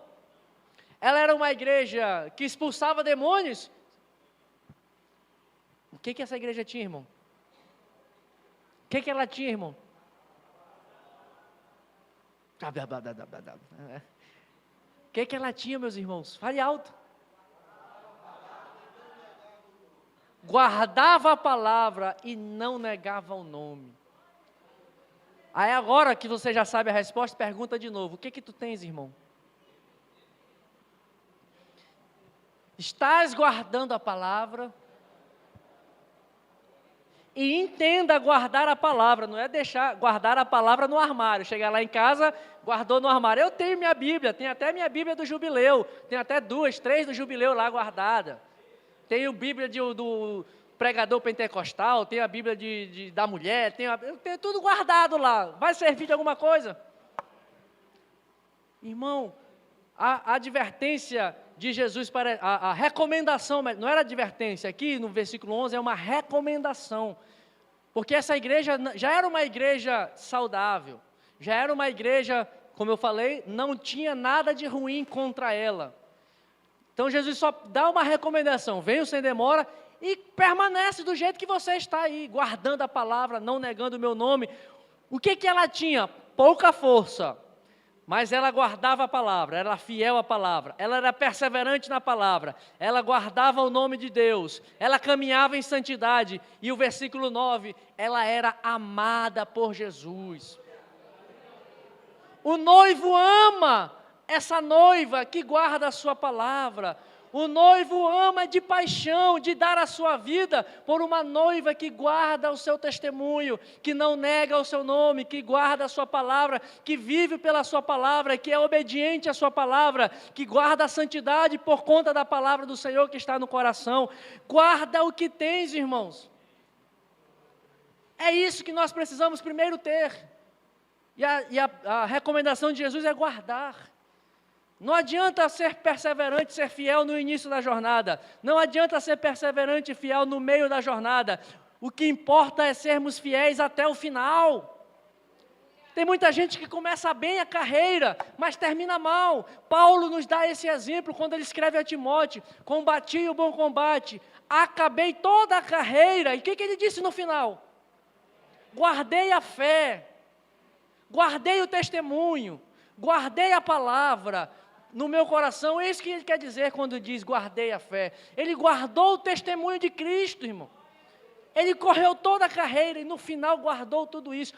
Ela era uma igreja que expulsava demônios? O que essa igreja tinha, irmão? O que ela tinha, irmão? O que ela tinha, meus irmãos? Fale alto. Guardava a palavra e não negava o nome. Aí agora que você já sabe a resposta, pergunta de novo. O que tu tens, irmão? Estás guardando a palavra? E entenda guardar a palavra, não é deixar guardar a palavra no armário, chegar lá em casa, guardou no armário. Eu tenho minha Bíblia, tenho até minha Bíblia do Jubileu, tenho até 2, 3 do Jubileu lá guardada. Tenho Bíblia do pregador pentecostal, tenho a Bíblia da mulher, eu tenho tudo guardado lá. Vai servir de alguma coisa? Irmão, a advertência de Jesus, a recomendação, não era advertência, aqui no versículo 11 é uma recomendação, porque essa igreja já era uma igreja saudável, já era uma igreja, como eu falei, não tinha nada de ruim contra ela. Então Jesus só dá uma recomendação: venham sem demora e permanece do jeito que você está aí, guardando a palavra, não negando o meu nome. O que ela tinha? Pouca força, mas ela guardava a palavra, era fiel à palavra, ela era perseverante na palavra, ela guardava o nome de Deus, ela caminhava em santidade, e o versículo 9, ela era amada por Jesus. O noivo ama essa noiva que guarda a sua palavra. O noivo ama de paixão, de dar a sua vida por uma noiva que guarda o seu testemunho, que não nega o seu nome, que guarda a sua palavra, que vive pela sua palavra, que é obediente à sua palavra, que guarda a santidade por conta da palavra do Senhor que está no coração. Guarda o que tens, irmãos. É isso que nós precisamos primeiro ter. E a recomendação de Jesus é guardar. Não adianta ser perseverante, ser fiel no início da jornada. Não adianta ser perseverante e fiel no meio da jornada. O que importa é sermos fiéis até o final. Tem muita gente que começa bem a carreira, mas termina mal. Paulo nos dá esse exemplo quando ele escreve a Timóteo: combati o bom combate, acabei toda a carreira. E o que ele disse no final? Guardei a fé, guardei o testemunho, guardei a palavra no meu coração. É isso que ele quer dizer quando diz guardei a fé. Ele guardou o testemunho de Cristo, irmão. Ele correu toda a carreira e no final guardou tudo isso.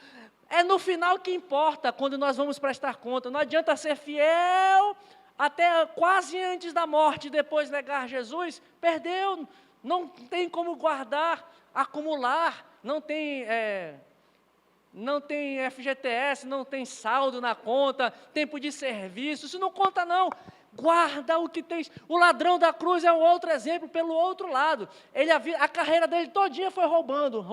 É no final que importa, quando nós vamos prestar conta. Não adianta ser fiel até quase antes da morte, depois negar Jesus. Perdeu, não tem como guardar, acumular, não tem FGTS, não tem saldo na conta, tempo de serviço, isso não conta não. Guarda o que tens. O ladrão da cruz é um outro exemplo pelo outro lado. A carreira dele todinha foi roubando,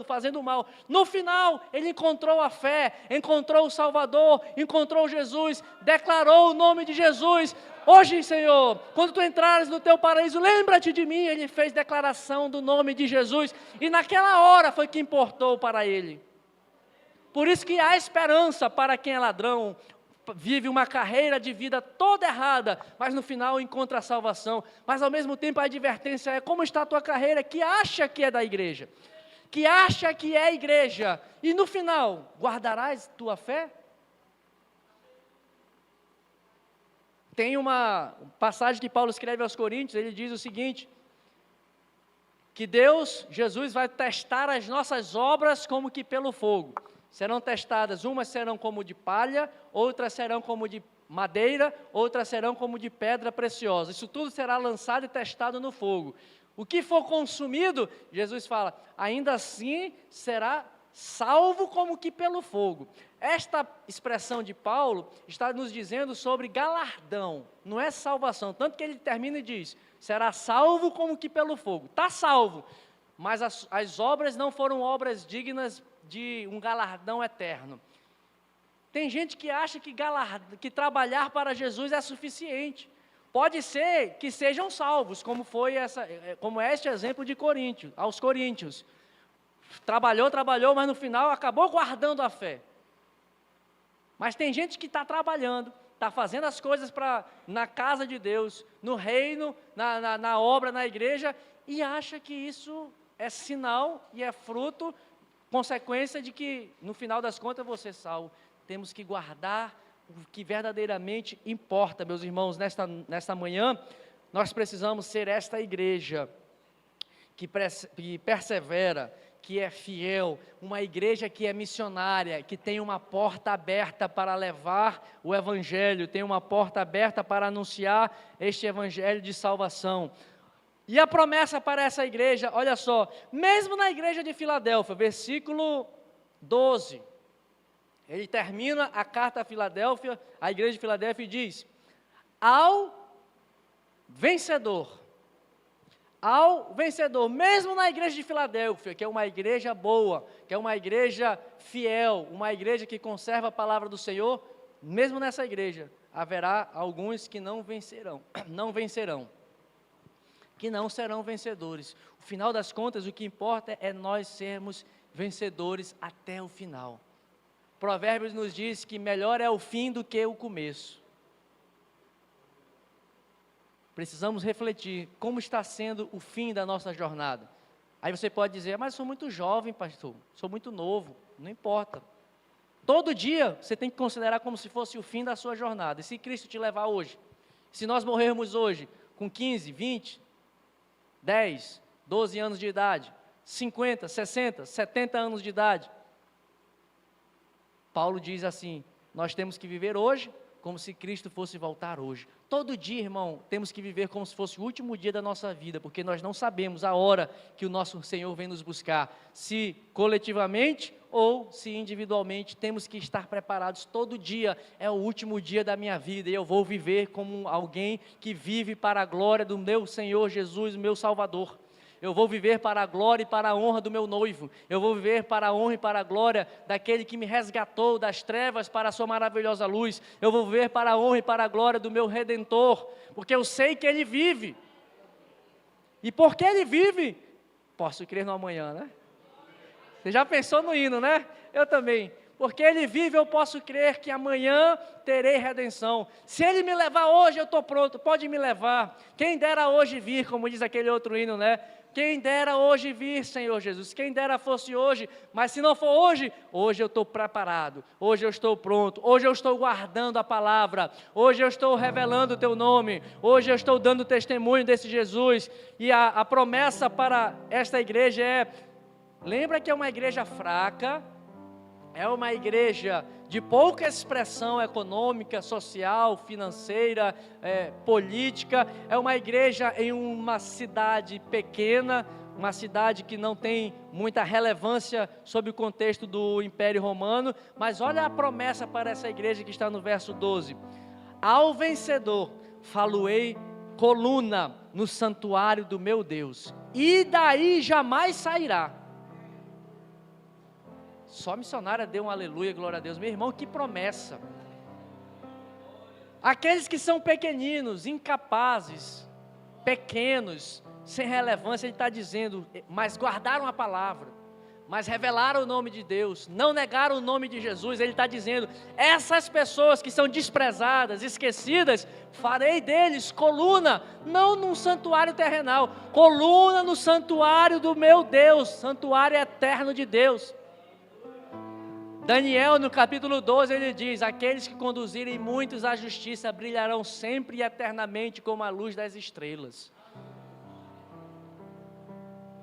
fazendo mal. No final, ele encontrou a fé, encontrou o Salvador, encontrou Jesus, declarou o nome de Jesus. Hoje, Senhor, quando tu entrares no teu paraíso, lembra-te de mim. Ele fez declaração do nome de Jesus, e naquela hora foi que importou para ele. Por isso que há esperança para quem é ladrão, vive uma carreira de vida toda errada, mas no final encontra a salvação. Mas ao mesmo tempo a advertência é: como está a tua carreira, que acha que é da igreja, que acha que é igreja, e no final, guardarás tua fé? Tem uma passagem que Paulo escreve aos Coríntios, ele diz o seguinte: que Jesus vai testar as nossas obras como que pelo fogo. Serão testadas, umas serão como de palha, outras serão como de madeira, outras serão como de pedra preciosa. Isso tudo será lançado e testado no fogo. O que for consumido, Jesus fala, ainda assim será salvo como que pelo fogo. Esta expressão de Paulo está nos dizendo sobre galardão, não é salvação. Tanto que ele termina e diz, será salvo como que pelo fogo. Está salvo, mas as obras não foram obras dignas de um galardão eterno. Tem gente que acha que trabalhar para Jesus é suficiente. Pode ser que sejam salvos, como este exemplo de Coríntios, aos Coríntios. Trabalhou, mas no final acabou guardando a fé. Mas tem gente que está trabalhando, está fazendo as coisas na casa de Deus, no reino, na obra, na igreja, e acha que isso é sinal e é fruto, consequência de que, no final das contas, você é salvo. Temos que guardar o que verdadeiramente importa, meus irmãos. Nesta manhã, nós precisamos ser esta igreja que persevera, que é fiel, uma igreja que é missionária, que tem uma porta aberta para levar o evangelho, tem uma porta aberta para anunciar este evangelho de salvação. E a promessa para essa igreja, olha só, mesmo na igreja de Filadélfia, versículo 12, ele termina a carta a Filadélfia, a igreja de Filadélfia, e diz: ao vencedor, mesmo na igreja de Filadélfia, que é uma igreja boa, que é uma igreja fiel, uma igreja que conserva a palavra do Senhor, mesmo nessa igreja, haverá alguns que não vencerão, que não serão vencedores. No final das contas, o que importa é nós sermos vencedores até o final. Provérbios nos diz que melhor é o fim do que o começo. Precisamos refletir como está sendo o fim da nossa jornada. Aí você pode dizer: mas eu sou muito jovem, pastor, sou muito novo. Não importa. Todo dia você tem que considerar como se fosse o fim da sua jornada. E se Cristo te levar hoje, se nós morrermos hoje com 15, 20, 10, 12 anos de idade, 50, 60, 70 anos de idade, Paulo diz assim: nós temos que viver hoje como se Cristo fosse voltar hoje. Todo dia, irmão, temos que viver como se fosse o último dia da nossa vida, porque nós não sabemos a hora que o nosso Senhor vem nos buscar, se coletivamente ou se individualmente. Temos que estar preparados. Todo dia é o último dia da minha vida, e eu vou viver como alguém que vive para a glória do meu Senhor Jesus, meu Salvador. Eu vou viver para a glória e para a honra do meu noivo. Eu vou viver para a honra e para a glória daquele que me resgatou das trevas para a sua maravilhosa luz. Eu vou viver para a honra e para a glória do meu Redentor, porque eu sei que Ele vive. E porque Ele vive, posso crer no amanhã, né? Você já pensou no hino, né? Eu também. Porque Ele vive, eu posso crer que amanhã terei redenção. Se Ele me levar hoje, eu estou pronto, pode me levar. Quem dera hoje vir, como diz aquele outro hino, né? Quem dera hoje vir, Senhor Jesus, quem dera fosse hoje, mas se não for hoje, hoje eu estou preparado, hoje eu estou pronto, hoje eu estou guardando a palavra, hoje eu estou revelando o Teu nome, hoje eu estou dando testemunho desse Jesus. E a promessa para esta igreja é: lembra que é uma igreja fraca, é uma igreja de pouca expressão econômica, social, financeira, política. É uma igreja em uma cidade pequena, uma cidade que não tem muita relevância sob o contexto do Império Romano. Mas olha a promessa para essa igreja que está no verso 12: ao vencedor faloei coluna no santuário do meu Deus, e daí jamais sairá. Só missionária deu um aleluia, glória a Deus. Meu irmão, que promessa. Aqueles que são pequeninos, incapazes, pequenos, sem relevância, ele está dizendo, mas guardaram a palavra, mas revelaram o nome de Deus, não negaram o nome de Jesus. Ele está dizendo: essas pessoas que são desprezadas, esquecidas, farei deles coluna, não num santuário terrenal, coluna no santuário do meu Deus, santuário eterno de Deus. Daniel, no capítulo 12, ele diz: aqueles que conduzirem muitos à justiça brilharão sempre e eternamente como a luz das estrelas.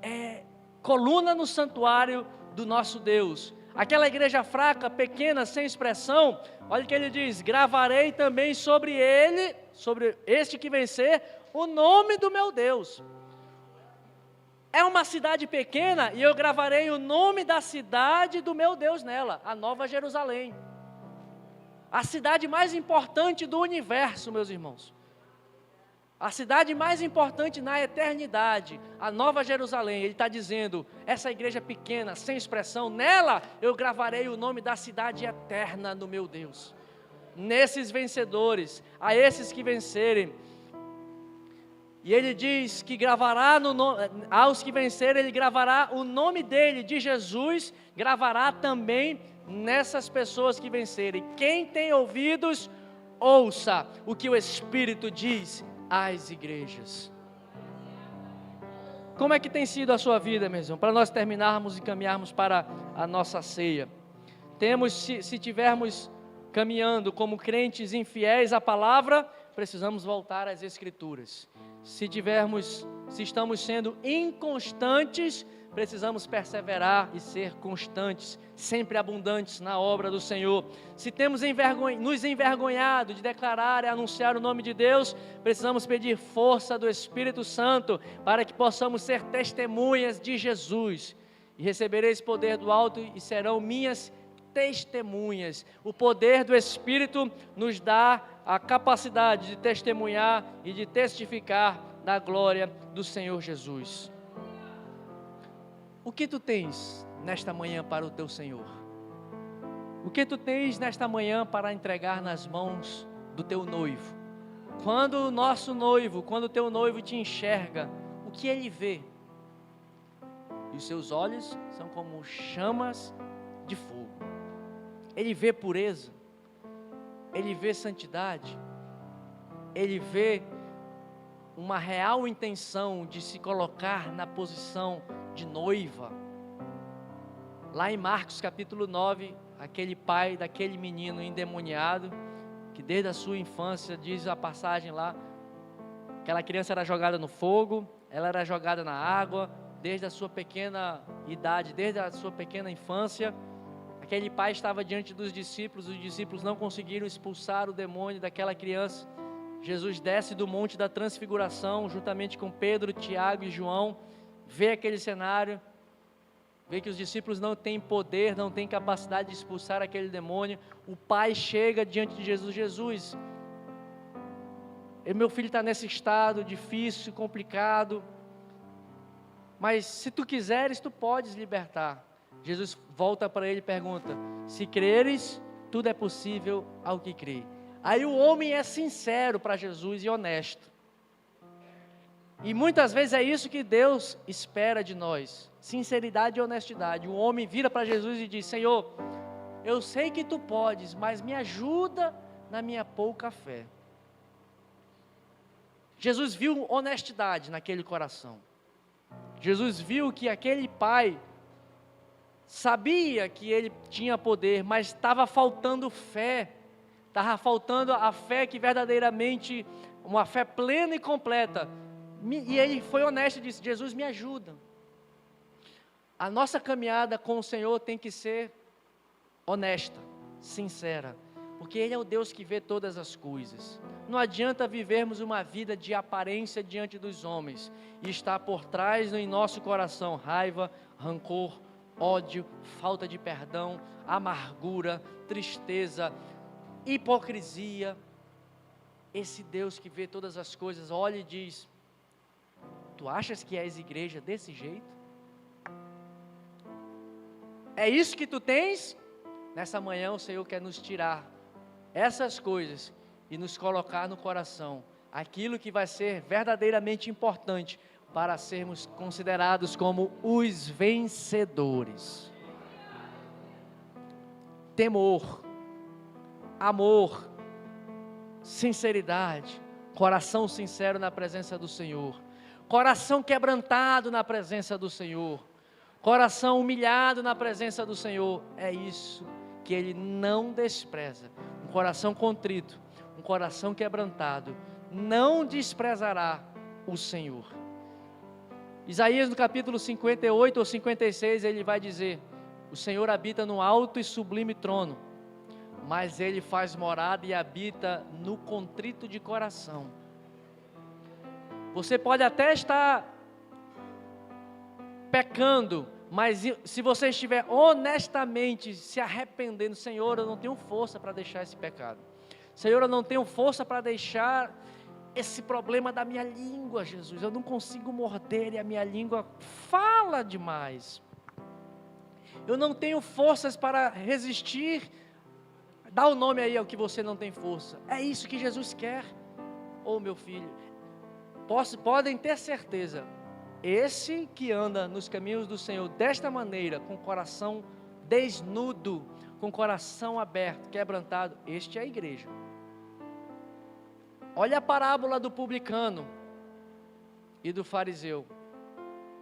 É coluna no santuário do nosso Deus. Aquela igreja fraca, pequena, sem expressão, olha o que ele diz: gravarei também sobre ele, sobre este que vencer, o nome do meu Deus. É uma cidade pequena e eu gravarei o nome da cidade do meu Deus nela, a Nova Jerusalém. A cidade mais importante do universo, meus irmãos. A cidade mais importante na eternidade, a Nova Jerusalém. Ele está dizendo, essa igreja pequena, sem expressão, nela eu gravarei o nome da cidade eterna no meu Deus. Nesses vencedores, a esses que vencerem. E ele diz que gravará aos que vencerem, ele gravará o nome dele, de Jesus, gravará também nessas pessoas que vencerem. Quem tem ouvidos, ouça o que o Espírito diz às igrejas. Como é que tem sido a sua vida, meu irmão? Para nós terminarmos e caminharmos para a nossa ceia. Se tivermos caminhando como crentes infiéis à palavra, precisamos voltar às Escrituras. Se estamos sendo inconstantes, precisamos perseverar e ser constantes, sempre abundantes na obra do Senhor. Se temos nos envergonhado de declarar e anunciar o nome de Deus, precisamos pedir força do Espírito Santo para que possamos ser testemunhas de Jesus. E recebereis poder do alto e serão minhas testemunhas. O poder do Espírito nos dá a capacidade de testemunhar e de testificar da glória do Senhor Jesus. O que tu tens nesta manhã para o teu Senhor? O que tu tens nesta manhã para entregar nas mãos do teu noivo? Quando o teu noivo te enxerga, o que ele vê? E os seus olhos são como chamas de fogo. Ele vê pureza, ele vê santidade, ele vê uma real intenção de se colocar na posição de noiva. Lá em Marcos capítulo 9, aquele pai daquele menino endemoniado, que desde a sua infância, diz a passagem lá, aquela criança era jogada no fogo, ela era jogada na água, desde a sua pequena idade, desde a sua pequena infância. Aquele pai estava diante dos discípulos, os discípulos não conseguiram expulsar o demônio daquela criança. Jesus desce do monte da transfiguração, juntamente com Pedro, Tiago e João, vê aquele cenário, vê que os discípulos não têm poder, não têm capacidade de expulsar aquele demônio. O pai chega diante de Jesus, meu filho está nesse estado difícil, complicado, mas se tu quiseres, tu podes libertar. Jesus volta para ele e pergunta, se creres, tudo é possível ao que crê. Aí o homem é sincero para Jesus e honesto. E muitas vezes é isso que Deus espera de nós, sinceridade e honestidade. O homem vira para Jesus e diz, Senhor, eu sei que tu podes, mas me ajuda na minha pouca fé. Jesus viu honestidade naquele coração. Jesus viu que aquele pai sabia que ele tinha poder, mas estava faltando fé. Estava faltando a fé que verdadeiramente, uma fé plena e completa. E ele foi honesto e disse, Jesus, me ajuda. A nossa caminhada com o Senhor tem que ser honesta, sincera, porque Ele é o Deus que vê todas as coisas. Não adianta vivermos uma vida de aparência diante dos homens e estar por trás em nosso coração raiva, rancor, ódio, falta de perdão, amargura, tristeza, hipocrisia. Esse Deus que vê todas as coisas olha e diz, tu achas que és igreja desse jeito? É isso que tu tens? Nessa manhã o Senhor quer nos tirar essas coisas e nos colocar no coração aquilo que vai ser verdadeiramente importante para sermos considerados como os vencedores. Temor, amor, sinceridade, coração sincero na presença do Senhor, coração quebrantado na presença do Senhor, coração humilhado na presença do Senhor, é isso que Ele não despreza. Um coração contrito, um coração quebrantado, não desprezará o Senhor. Isaías no capítulo 58 ou 56, ele vai dizer, o Senhor habita no alto e sublime trono, mas Ele faz morada e habita no contrito de coração. Você pode até estar pecando, mas se você estiver honestamente se arrependendo, Senhor, eu não tenho força para deixar esse pecado. Senhor, eu não tenho força para deixar esse problema da minha língua, Jesus, eu não consigo morder e a minha língua fala demais. Eu não tenho forças para resistir. Dá o nome aí ao que você não tem força. É isso que Jesus quer. Oh, meu filho, podem ter certeza, esse que anda nos caminhos do Senhor desta maneira, com o coração desnudo, com o coração aberto, quebrantado, este é a igreja. Olha a parábola do publicano e do fariseu.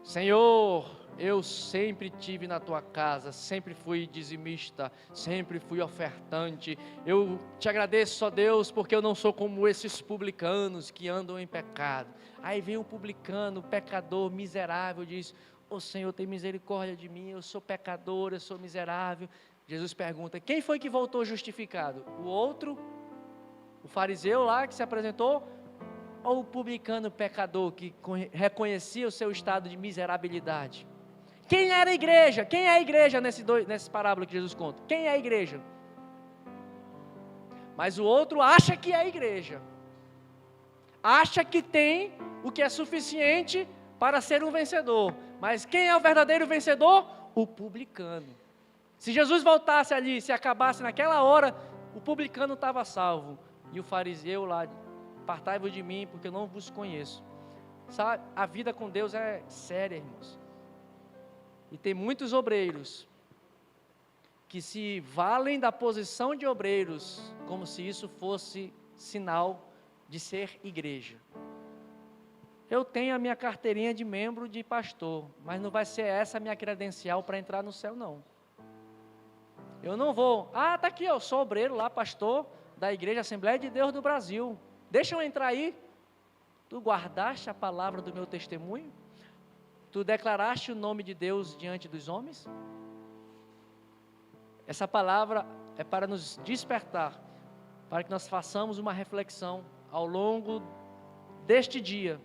Senhor, eu sempre tive na tua casa, sempre fui dizimista, sempre fui ofertante. Eu te agradeço, ó Deus, porque eu não sou como esses publicanos que andam em pecado. Aí vem um publicano, pecador, miserável, diz: ô Senhor, tem misericórdia de mim, eu sou pecador, eu sou miserável. Jesus pergunta: quem foi que voltou justificado? O outro, o fariseu lá que se apresentou, ou o publicano pecador que reconhecia o seu estado de miserabilidade? Quem era a igreja? Quem é a igreja nessa parábola que Jesus conta? Quem é a igreja? Mas o outro acha que é a igreja. Acha que tem o que é suficiente para ser um vencedor. Mas quem é o verdadeiro vencedor? O publicano. Se Jesus voltasse ali, se acabasse naquela hora, o publicano estava salvo. E o fariseu lá: apartai-vos de mim, porque eu não vos conheço. Sabe, a vida com Deus é séria, irmãos. E tem muitos obreiros que se valem da posição de obreiros como se isso fosse sinal de ser igreja. Eu tenho a minha carteirinha de membro de pastor, mas não vai ser essa a minha credencial para entrar no céu, não. Eu não vou: tá aqui, eu sou obreiro lá, pastor da Igreja Assembleia de Deus do Brasil, deixa eu entrar aí. Tu guardaste a palavra do meu testemunho? Tu declaraste o nome de Deus diante dos homens? Essa palavra é para nos despertar, para que nós façamos uma reflexão ao longo deste dia,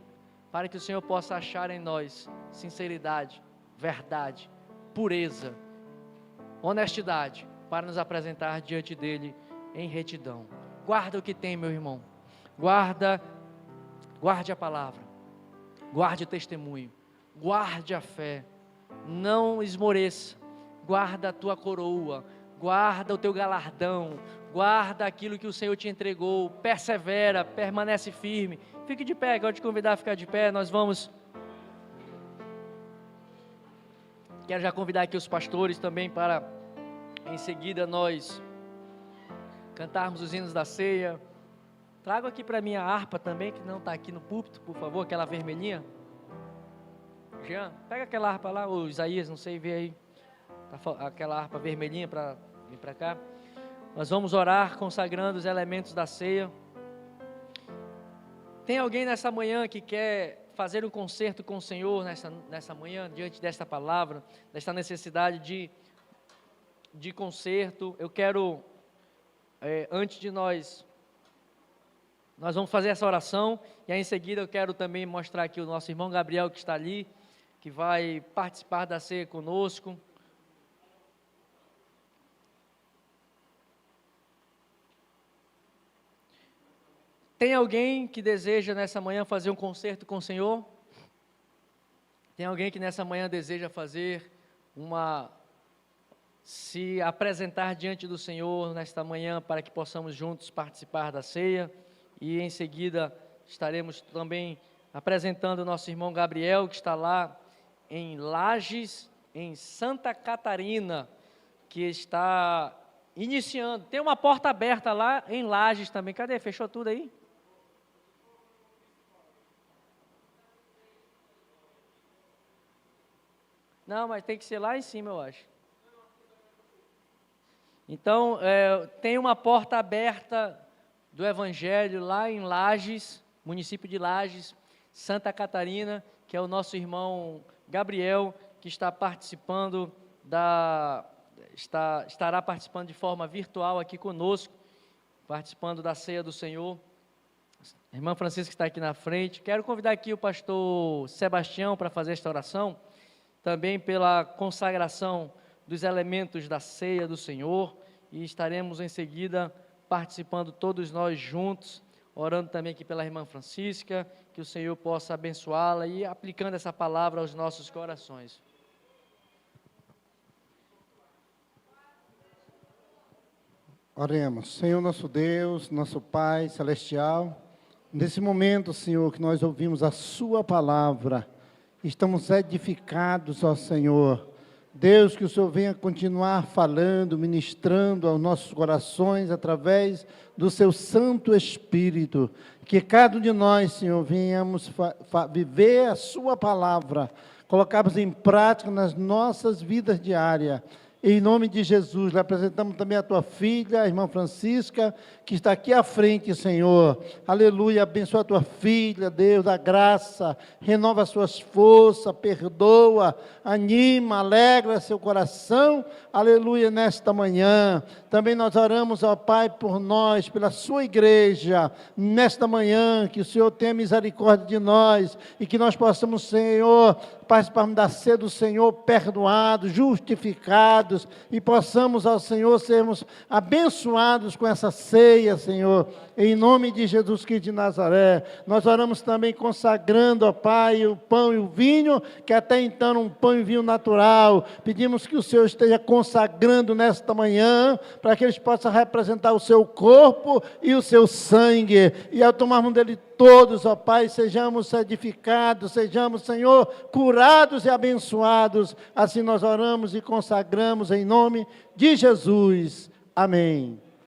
para que o Senhor possa achar em nós sinceridade, verdade, pureza, honestidade, para nos apresentar diante dEle em retidão. Guarda o que tem, meu irmão. Guarde a palavra, guarde o testemunho, guarde a fé, não esmoreça, guarda a tua coroa, guarda o teu galardão, guarda aquilo que o Senhor te entregou, persevera, permanece firme. Fique de pé, quero te convidar a ficar de pé. Quero já convidar aqui os pastores também para, em seguida, nós cantarmos os hinos da ceia. Trago aqui para mim a harpa também, que não está aqui no púlpito, por favor, aquela vermelhinha. Jean, pega aquela harpa lá, ou Isaías, não sei, vê aí, aquela harpa vermelhinha para vir para cá. Nós vamos orar consagrando os elementos da ceia. Tem alguém nessa manhã que quer fazer um concerto com o Senhor nessa manhã, diante desta palavra, desta necessidade de concerto? Eu quero, antes de nós vamos fazer essa oração, e aí em seguida eu quero também mostrar aqui o nosso irmão Gabriel, que está ali, que vai participar da ceia conosco. Tem alguém que deseja nessa manhã fazer um concerto com o Senhor? Tem alguém que nessa manhã deseja se apresentar diante do Senhor nesta manhã, para que possamos juntos participar da ceia? E em seguida estaremos também apresentando o nosso irmão Gabriel, que está lá em Lages, em Santa Catarina, que está iniciando. Tem uma porta aberta lá em Lages também. Cadê? Fechou tudo aí? Não, mas tem que ser lá em cima, eu acho. Então, tem uma porta aberta do Evangelho lá em Lages, município de Lages, Santa Catarina, que é o nosso irmão Gabriel, que está participando estará participando de forma virtual aqui conosco, participando da ceia do Senhor. A irmã Francisca está aqui na frente. Quero convidar aqui o pastor Sebastião para fazer esta oração, também pela consagração dos elementos da ceia do Senhor, e estaremos em seguida participando todos nós juntos, orando também aqui pela irmã Francisca, que o Senhor possa abençoá-la e aplicando essa palavra aos nossos corações. Oremos. Senhor nosso Deus, nosso Pai celestial, nesse momento, Senhor, que nós ouvimos a sua palavra, estamos edificados, ó Senhor. Deus, que o Senhor venha continuar falando, ministrando aos nossos corações, através do seu Santo Espírito, que cada um de nós, Senhor, venhamos viver a sua palavra, colocarmos em prática nas nossas vidas diárias. Em nome de Jesus, lhe apresentamos também a tua filha, a irmã Francisca, que está aqui à frente, Senhor. Aleluia, abençoa a tua filha, Deus, da graça, renova as suas forças, perdoa, anima, alegra seu coração. Aleluia, nesta manhã. Também nós oramos ao Pai por nós, pela sua igreja, nesta manhã, que o Senhor tenha misericórdia de nós e que nós possamos, Senhor, participarmos da ceia do Senhor, perdoados, justificados, e possamos, ao Senhor, sermos abençoados com essa ceia, Senhor, em nome de Jesus Cristo de Nazaré. Nós oramos também consagrando, ó Pai, o pão e o vinho, que até então era um pão e vinho natural. Pedimos que o Senhor esteja consagrando nesta manhã, para que eles possam representar o seu corpo e o seu sangue, e ao tomarmos dele todos, ó Pai, sejamos edificados, sejamos, Senhor, curados e abençoados. Assim nós oramos e consagramos em nome de Jesus. Amém.